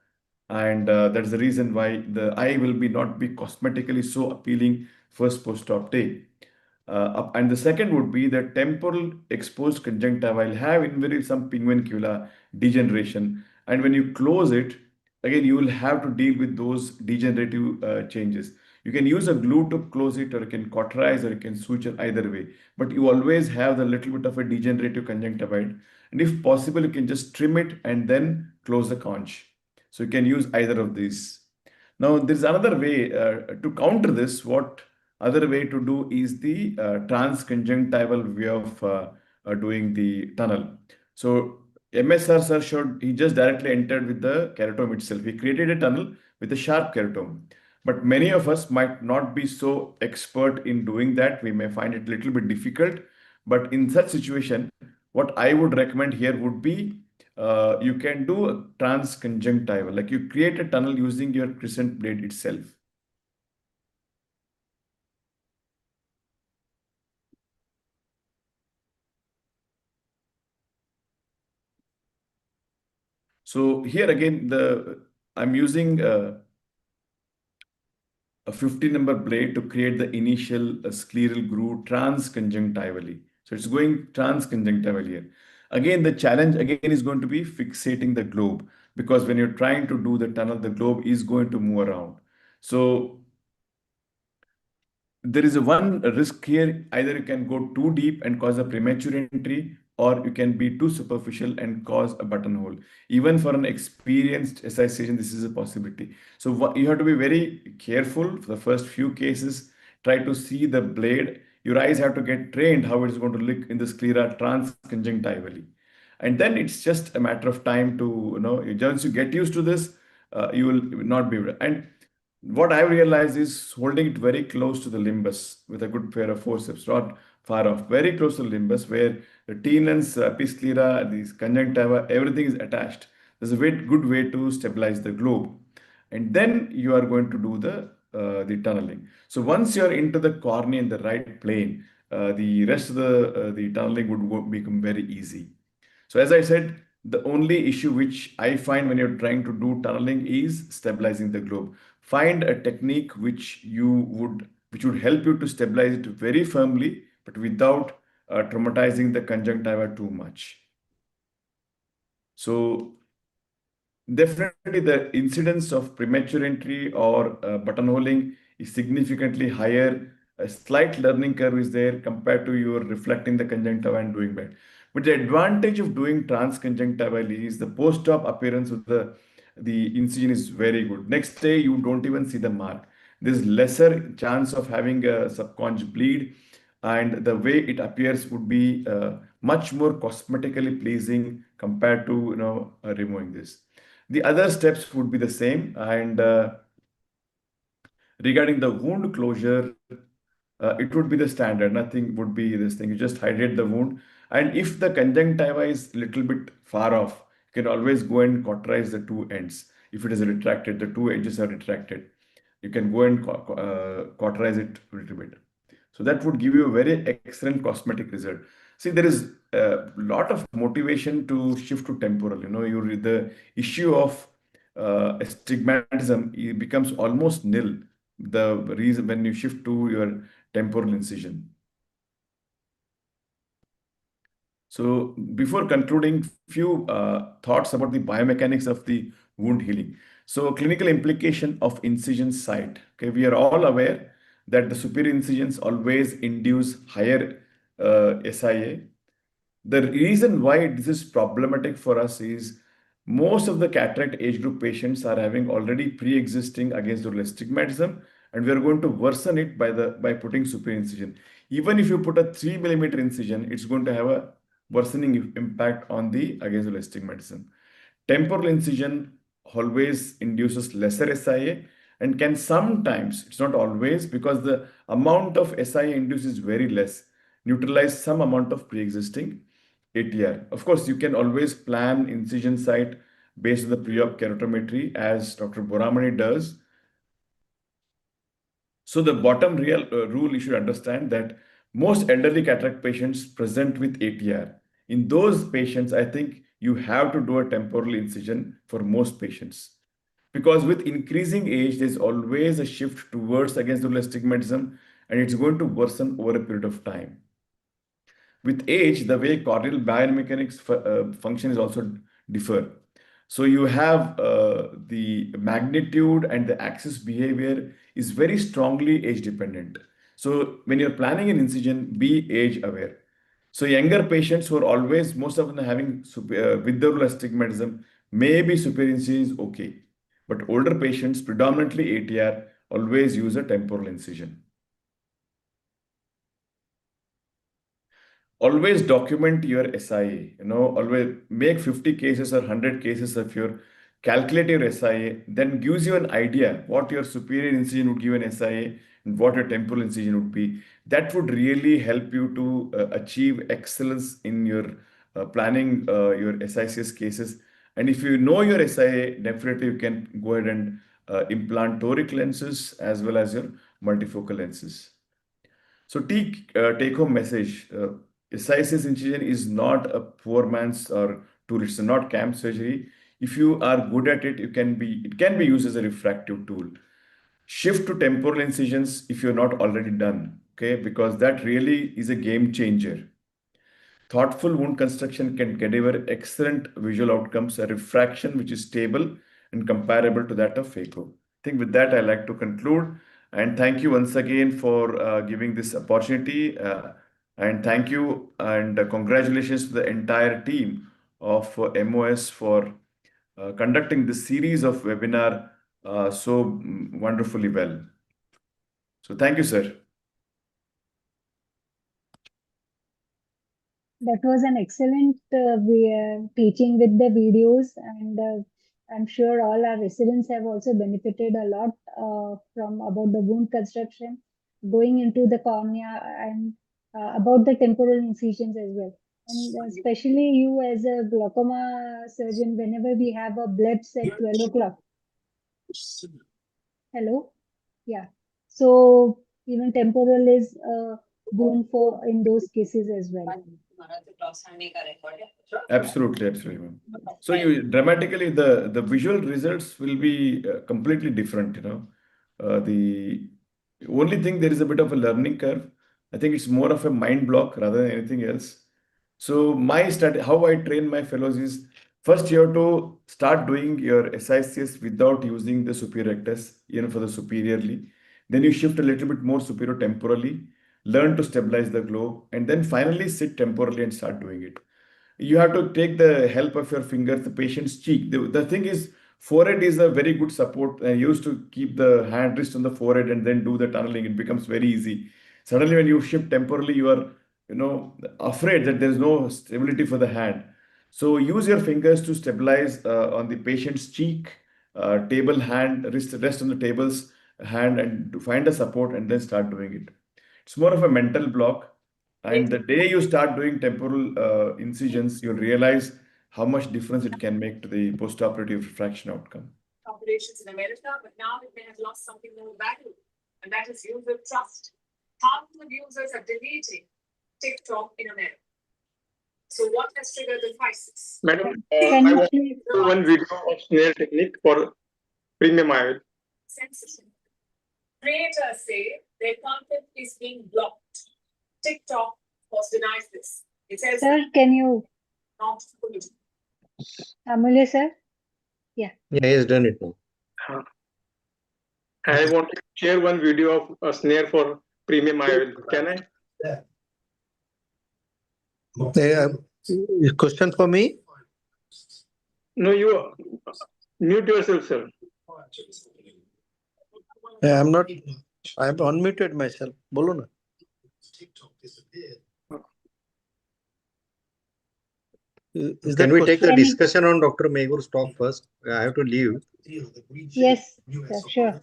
And that's the reason why the eye will not be cosmetically so appealing first post-op day. And the second would be the temporal exposed conjunctiva will have invariably some pinguicula degeneration. And when you close it, again, you will have to deal with those degenerative changes. You can use a glue to close it, or you can cauterize, or you can suture, either way. But you always have the little bit of a degenerative conjunctivite. And if possible, you can just trim it and then close the conch. So you can use either of these. Now, there's another way to counter this. What other way to do is the transconjunctival way of doing the tunnel. So MSR sir he just directly entered with the keratome itself. He created a tunnel with a sharp keratome. But many of us might not be so expert in doing that. We may find it a little bit difficult. But in such situation, what I would recommend here would be you can do a transconjunctival, like you create a tunnel using your crescent blade itself. So here again, I'm using a 50 number blade to create the initial scleral groove transconjunctivally. So it's going transconjunctival here. Again, the challenge again is going to be fixating the globe, because when you're trying to do the tunnel, the globe is going to move around. So there is one risk here. Either you can go too deep and cause a premature entry, or you can be too superficial and cause a buttonhole. Even for an experienced SI surgeon, this is a possibility. So you have to be very careful for the first few cases. Try to see the blade. Your eyes have to get trained how it's going to look in the sclera transconjunctivally. And then it's just a matter of time to, once you get used to this, you will not be able to. And what I realized is holding it very close to the limbus with a good pair of forceps, not far off, very close to the limbus, where the tenons, episclera, these conjunctiva, everything is attached. There's a good way to stabilize the globe. And then you are going to do the tunneling. So once you're into the cornea in the right plane, the rest of the tunneling would become very easy. So as I said, the only issue which I find when you're trying to do tunneling is stabilizing the globe. Find a technique which would help you to stabilize it very firmly, but without traumatizing the conjunctiva too much. So definitely the incidence of premature entry or buttonholing is significantly higher. A slight learning curve is there compared to your reflecting the conjunctiva and doing that. But the advantage of doing transconjunctival is the post-op appearance of the incision is very good. Next day, you don't even see the mark. there's lesser chance of having a subconjunctival bleed, and the way it appears would be much more cosmetically pleasing compared to removing this. The other steps would be the same, and regarding the wound closure, it would be the standard. Nothing would be this thing. You just hydrate the wound, and if the conjunctiva is little bit far off, you can always go and cauterize the two ends. If it is retracted, the two edges are retracted. You can go and cauterize it a little bit. So that would give you a very excellent cosmetic result. See, there is a lot of motivation to shift to temporal. The issue of astigmatism, it becomes almost nil. The reason when you shift to your temporal incision. So before concluding, few thoughts about the biomechanics of the wound healing. So clinical implication of incision site. Okay, we are all aware that the superior incisions always induce higher SIA. The reason why this is problematic for us is most of the cataract age group patients are having already pre-existing against-dural astigmatism, and we are going to worsen it by putting superior incision. Even if you put a 3 millimeter incision, it's going to have a worsening impact on the against-dural astigmatism. Temporal incision always induces lesser SIA and can sometimes, it's not always, because the amount of SIA induced is very less, neutralize some amount of pre-existing ATR. Of course, you can always plan incision site based on the pre-op keratometry as Dr. Boramani does. So the bottom rule you should understand that most elderly cataract patients present with ATR. In those patients, I think you have to do a temporal incision for most patients. Because with increasing age, there's always a shift towards against-dural astigmatism, and it's going to worsen over a period of time. With age, the way corneal biomechanics function is also differ. So you have the magnitude and the axis behavior is very strongly age dependent. So when you're planning an incision, be age aware. So younger patients who are always, most of them having withdrawal astigmatism, maybe superior incision is okay. But older patients, predominantly ATR, always use a temporal incision. Always document your SIA, always make 50 cases or 100 cases of your calculate your SIA, then gives you an idea what your superior incision would give an SIA and what your temporal incision would be. That would really help you to achieve excellence in your planning your SICS cases. And if you know your SIA, definitely you can go ahead and implant toric lenses as well as your multifocal lenses. So take home message. SICS incision is not a poor man's or tool. It's not camp surgery. If you are good at it, it can be used as a refractive tool. Shift to temporal incisions if you're not already done. Okay, because that really is a game changer. Thoughtful wound construction can deliver excellent visual outcomes, a refraction which is stable and comparable to that of phaco. I think with that, I'd like to conclude and thank you once again for giving this opportunity. And thank you and congratulations to the entire team of MOS for conducting this series of webinar so wonderfully well. So thank you, sir. That was an excellent teaching with the videos, and I'm sure all our residents have also benefited a lot from about the wound construction, going into the cornea, and about the temporal incisions as well. And especially you as a glaucoma surgeon, whenever we have a blebs at 12 o'clock. Hello? Yeah. So even temporal is boon for in those cases as well. Absolutely, absolutely. So you dramatically the visual results will be completely different. The only thing there is a bit of a learning curve. I think it's more of a mind block rather than anything else. So my study, how I train my fellows is first you have to start doing your SICS without using the superior rectus, for the superiorly. Then you shift a little bit more superior temporally, learn to stabilize the globe, and then finally sit temporally and start doing it. You have to take the help of your fingers, the patient's cheek. The thing is, Forehead is a very good support. I used to keep the hand wrist on the forehead and then do the tunneling. It becomes very easy. Suddenly, when you shift temporarily, you are, afraid that there's no stability for the hand. So use your fingers to stabilize on the patient's cheek, table hand, rest on the table's hand, and to find a support and then start doing it. It's more of a mental block. And the day you start doing temporal incisions, you'll realize how much difference it can make to the postoperative refraction outcome. Operations in America, but now it may have lost something more valuable, and that is user trust. Half of users are deleting TikTok in America. So what has triggered the crisis? Madam, Can I you want please? to do one video of snare technique for premium IOL. Censorship. Creators say their content is being blocked. TikTok, of course, denies this. It says Sir, can you? not political. Amulya, sir? Yeah, he has done it now. I want to share one video of a snare for premium IOL. Can I? Question for me? No, you mute yourself, sir. I'm not. I've unmuted myself. Bolo na. Can we take the Can you- discussion on Dr. Megur's talk first? I have to leave. Yes, sir, sure.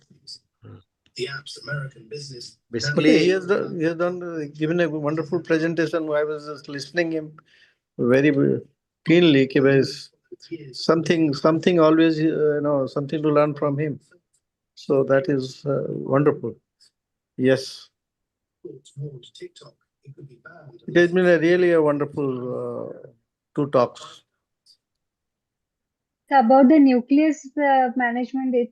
Basically, He has given a wonderful presentation. I was just listening him very keenly. Something always, something to learn from him. So that is wonderful. Yes. It has been really a wonderful 2 talks. About the nucleus management,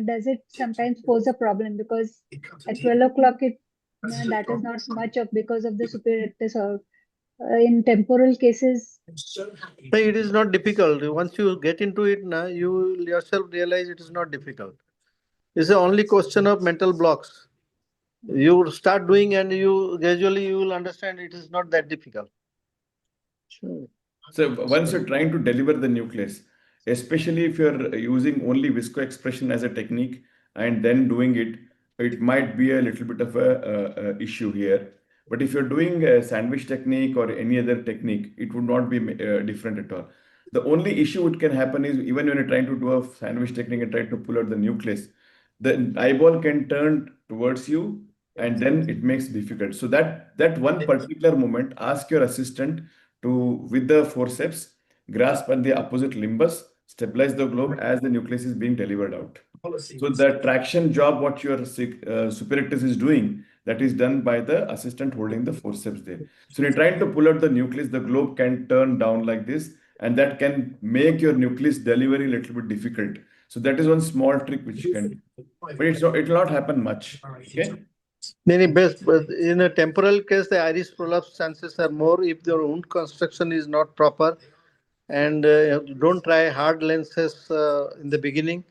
does it sometimes pose a problem? Because at 12 o'clock, that is not much of because of the superior rectus, or in temporal cases. No, it is not difficult. Once you get into it, you will yourself realize it is not difficult. It's the only question of mental blocks. You start doing and you gradually you will understand it is not that difficult. So once you're trying to deliver the nucleus, especially if you're using only visco expression as a technique and then doing it, it might be a little bit of a issue here. But if you're doing a sandwich technique or any other technique, it would not be different at all. The only issue it can happen is even when you're trying to do a sandwich technique and try to pull out the nucleus, the eyeball can turn towards you and then it makes it difficult. So that one particular moment, ask your assistant to, with the forceps, grasp at the opposite limbus, stabilize the globe as the nucleus is being delivered out. So the traction job, what your superrectus is doing, that is done by the assistant holding the forceps there. So when you're trying to pull out the nucleus, the globe can turn down like this, and that can make your nucleus delivery a little bit difficult. So that is one small trick which you can do. But it will not happen much. Okay. Many best, but in a temporal case, the iris prolapse chances are more if the wound construction is not proper, and don't try hard lenses in the beginning.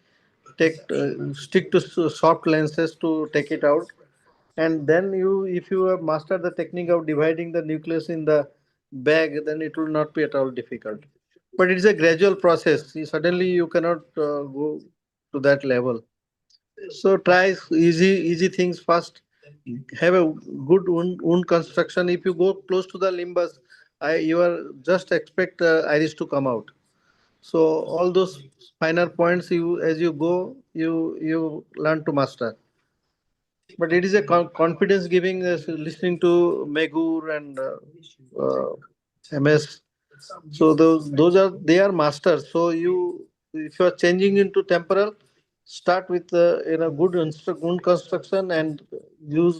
Stick to soft lenses to take it out, and then if you have mastered the technique of dividing the nucleus in the bag, then it will not be at all difficult. But it is a gradual process. Suddenly you cannot go to that level. So try easy things first. Have a good wound construction. If you go close to the limbus, you are just expect iris to come out. So all those finer points, as you go, you learn to master. But it is a confidence giving. Listening to Megur and MS. So they are masters. So if you are changing into temporal, start with good wound construction and go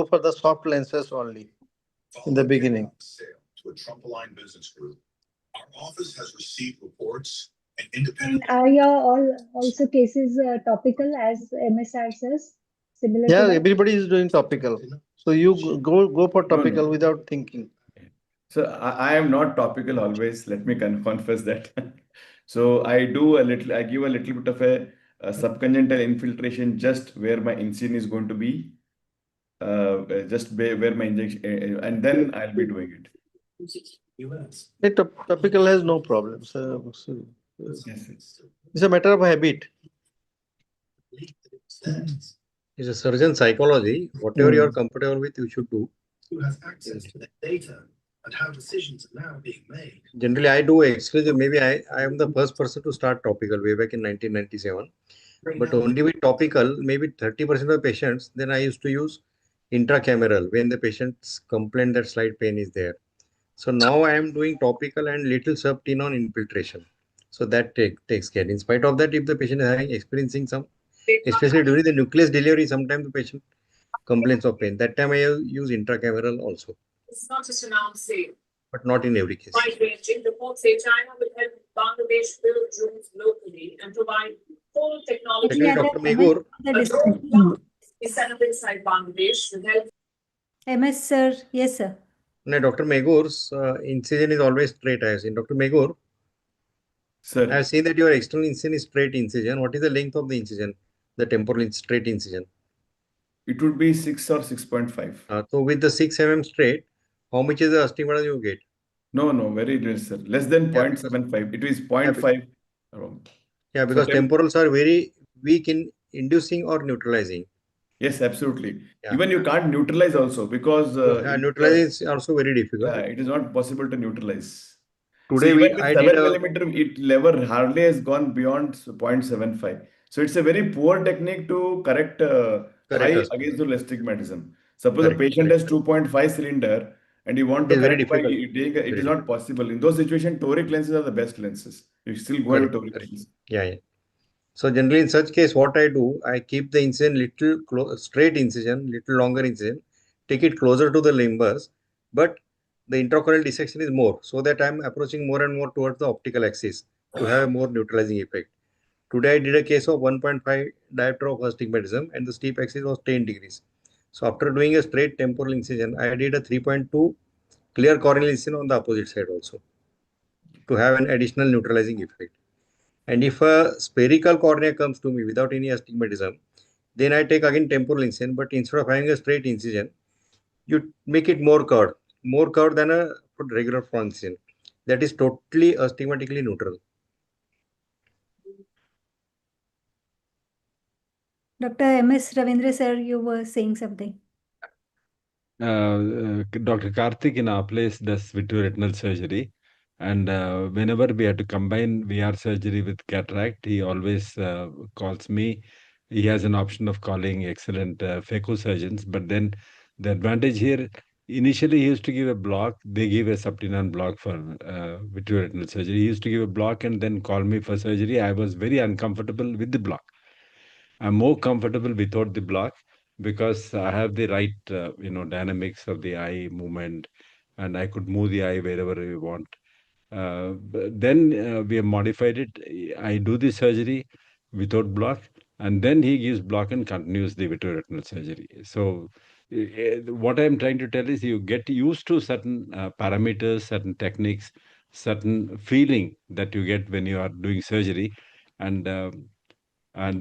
for the soft lenses only in the beginning. And are your all also cases topical as MSR says? Similar to Yeah, that? everybody is doing topical. So you go for topical without thinking. So I am not topical always. Let me confess that. So I give a little bit of a subconjunctival infiltration just where my incision is going to be, just where my injection, and then I'll be doing it. Topical has no problems. Yes. It's a matter of habit. It's a surgeon psychology. Whatever you are comfortable with, you should do. Who has access to their data and how decisions are now being made. Generally, I do exclusive. Maybe I am the first person to start topical way back in 1997. But only with topical, maybe 30% of patients, then I used to use intracameral when the patients complain that slight pain is there. So now I am doing topical and little subtin on infiltration. So that takes care. In spite of that, if the patient is experiencing some, especially during the nucleus delivery, sometimes the patient complains of pain. That time I use intracameral also. It's not just an arms sale. But not in every case. Wide-ranging reports say China will help Bangladesh build drones locally and provide full technology. Actually, Dr. Megur, Is set up inside Bangladesh to help. MS sir, yes sir. no, Dr. Megur's incision is always straight. I have seen. Dr. Megur, Sir, I have seen that your external incision is straight incision. What is the length of the incision? The temporal straight incision. it would be 6 or 6.5. So with the 6 mm straight, how much is the astigmatism you get? No, very less, sir. Less than Yeah, 0.75. It is 0.5 around. Yeah, because temporals are very weak in inducing or neutralizing. Yes, absolutely. Yeah. Even you can't neutralize also because neutralizing is also very difficult. yeah, it is not possible to neutralize. Today See, even with I 7 did millimeter, it never hardly has gone beyond 0.75. So it's a very poor technique to correct high against the astigmatism. Suppose the patient has 2.5 cylinder and you want to correct by taking it is not possible. In those situations, toric lenses are the best lenses. You still go with toric lenses. Yeah. So generally in such case, what I do, I keep the incision little straight incision, little longer incision, take it closer to the limbus, but the intracorneal dissection is more, so that I am approaching more and more towards the optical axis to have a more neutralizing effect. Today I did a case of 1.5 diopter of astigmatism and the steep axis was 10 degrees. So after doing a straight temporal incision, I did a 3.2 clear corneal incision on the opposite side also to have an additional neutralizing effect. And if a spherical cornea comes to me without any astigmatism, then I take again temporal incision, but instead of having a straight incision, you make it more curved than a regular front incision. That is totally astigmatically neutral. Dr. MS Ravindra sir, you were saying something. Dr. Karthik in our place does vitreoretinal surgery. And whenever we have to combine VR surgery with cataract, he always calls me. He has an option of calling excellent phaco surgeons. But then the advantage here, initially he used to give a block. They give a subtenon block for vitreoretinal surgery. He used to give a block and then call me for surgery. I was very uncomfortable with the block. I'm more comfortable without the block because I have the right, dynamics of the eye movement, and I could move the eye wherever we want. But then we have modified it. I do the surgery without block, and then he gives block and continues the vitreoretinal surgery. So, what I'm trying to tell is you get used to certain parameters, certain techniques, certain feeling that you get when you are doing surgery, and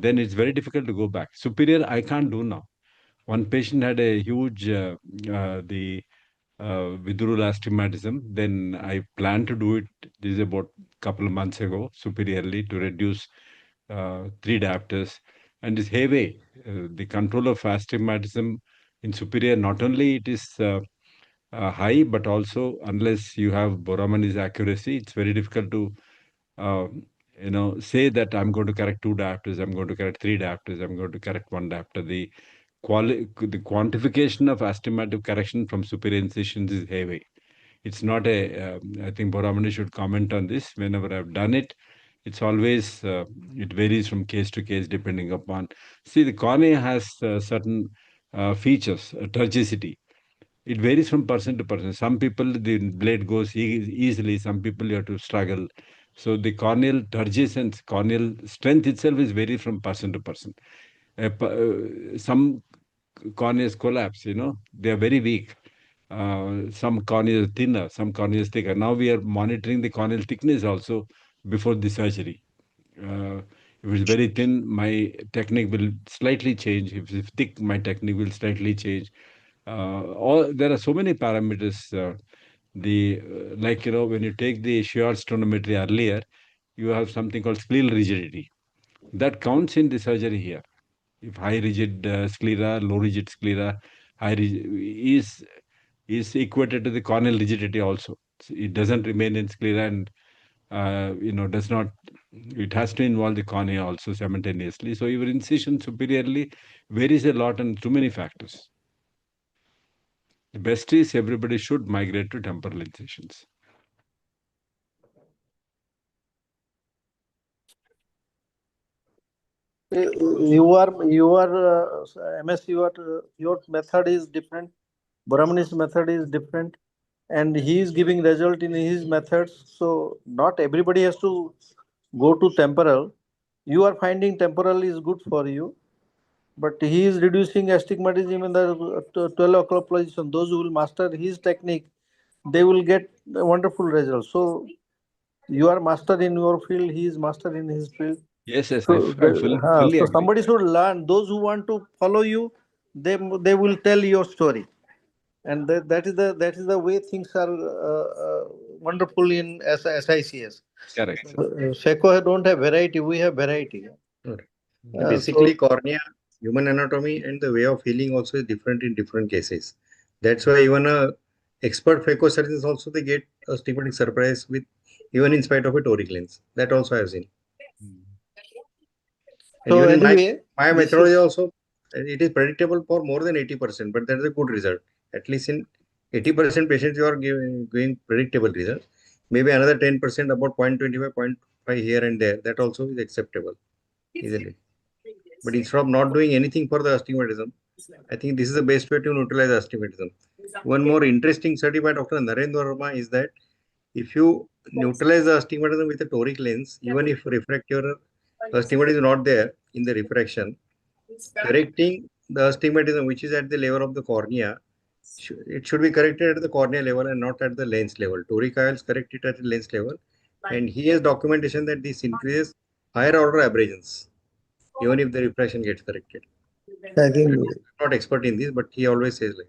then it's very difficult to go back. Superior, I can't do now. One patient had a huge vidrural astigmatism. Then I planned to do it. This is about a couple of months ago, superiorly to reduce 3 diopters, and it's heavy. The control of astigmatism in superior, not only it is high, but also unless you have Boramanis accuracy, it's very difficult to uh, say that I'm going to correct 2 diopters, I'm going to correct 3 diopters, I'm going to correct 1 diopter. The quantification of astigmatic correction from superior incisions is heavy. It's not I think Boramani should comment on this. Whenever I've done it, it's always, it varies from case to case depending upon. See, the cornea has certain features, turgicity. It varies from person to person. Some people, the blade goes easily. Some people, you have to struggle. So the corneal turgescence, corneal strength itself is vary from person to person. Some corneas collapse, they are very weak. Some corneas thinner, some corneas thicker. Now we are monitoring the corneal thickness also before the surgery. If it's very thin, my technique will slightly change. If it's thick, my technique will slightly change. There are so many parameters. Like when you take the shear stonometry earlier, you have something called scleral rigidity. That counts in the surgery here. If high rigid sclera, low rigid sclera, is equated to the corneal rigidity also. It doesn't remain in sclera and does not. It has to involve the cornea also simultaneously. So your incision superiorly varies a lot on too many factors. The best is everybody should migrate to temporal incisions. MS, your method is different. Boramani's method is different, and he is giving result in his methods. So not everybody has to go to temporal. You are finding temporal is good for you, but he is reducing astigmatism in the 12 o'clock position. Those who will master his technique, they will get a wonderful result. So you are master in your field, he is master in his field. Yes, So, I fully agree. somebody should learn. Those who want to follow you, they will tell your story, and that is the way things are wonderful in SICS. Correct. SECO don't have variety. We have variety. Basically, cornea, human anatomy, and the way of healing also is different in different cases. That's why even a expert phaco surgeons also they get a stigmatic surprise with even in spite of a toric lens. That also I have seen. And So even anyway, in my methodology also, it is predictable for more than 80%, but that is a good result. At least in 80% patients, you are giving predictable results. Maybe another 10%, about 0.25, 0.5 here and there, that also is acceptable, isn't it? But instead of not doing anything for the astigmatism, I think this is the best way to neutralize astigmatism. One more interesting study by Dr. Narendra Verma is that if you neutralize the astigmatism with a toric lens, even if refractive astigmatism is not there in the refraction, correcting the astigmatism which is at the level of the cornea, it should be corrected at the cornea level and not at the lens level. Toric oils correct it at the lens level, and he has documentation that this increases higher order aberrations, even if the refraction gets corrected. I think I'm not expert in this, but he always says like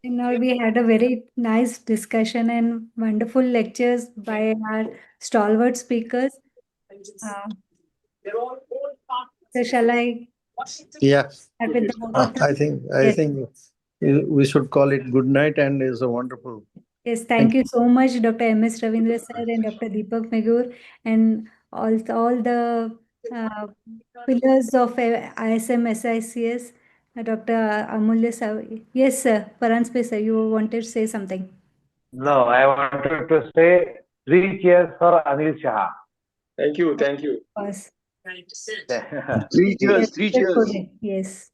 Now we had a very nice discussion and wonderful lectures by our stalwart speakers. So shall I? Yeah. Have with the both of them? I think Yes. we should call it good night, and it's a wonderful. Yes, thank you so much, Dr. M.S. Ravindra sir and Dr. Deepak Megur, and all the pillars of ISM SICS, Dr. Amulya Sav. Yes, sir. Paranspe sir, you wanted to say something. No, I wanted to say 3 cheers for Anil Shah. Thank you. Thank you. Yes. 3 cheers, 3 cheers. Yes.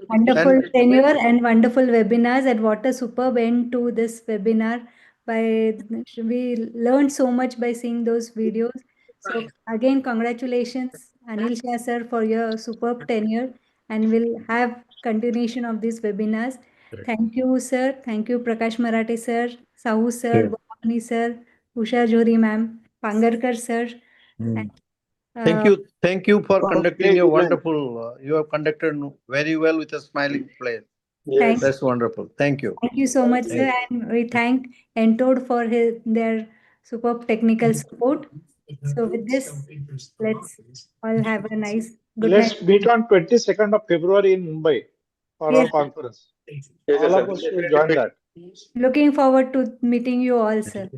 Wonderful tenure and wonderful webinars, and what a superb end to this webinar. We learned so much by seeing those videos. So again, congratulations, Anil Shah sir, for your superb tenure, and we'll have continuation of these webinars. Thank you, sir. Thank you, Prakash Marathe sir, Sahu sir, Bhavani sir, Usha Jori ma'am, Pangarkar sir. And, Thank you for conducting a wonderful. You have conducted very well with a smiling face. Yes. That's wonderful. Thank you. Thank you so much, sir. And we thank Entod for their superb technical support. So with this, let's all have a nice good night. Let's meet on 22nd of February in Mumbai for our Yes. conference. Yes, All sir. of us will join that. Looking forward to meeting you all, sir.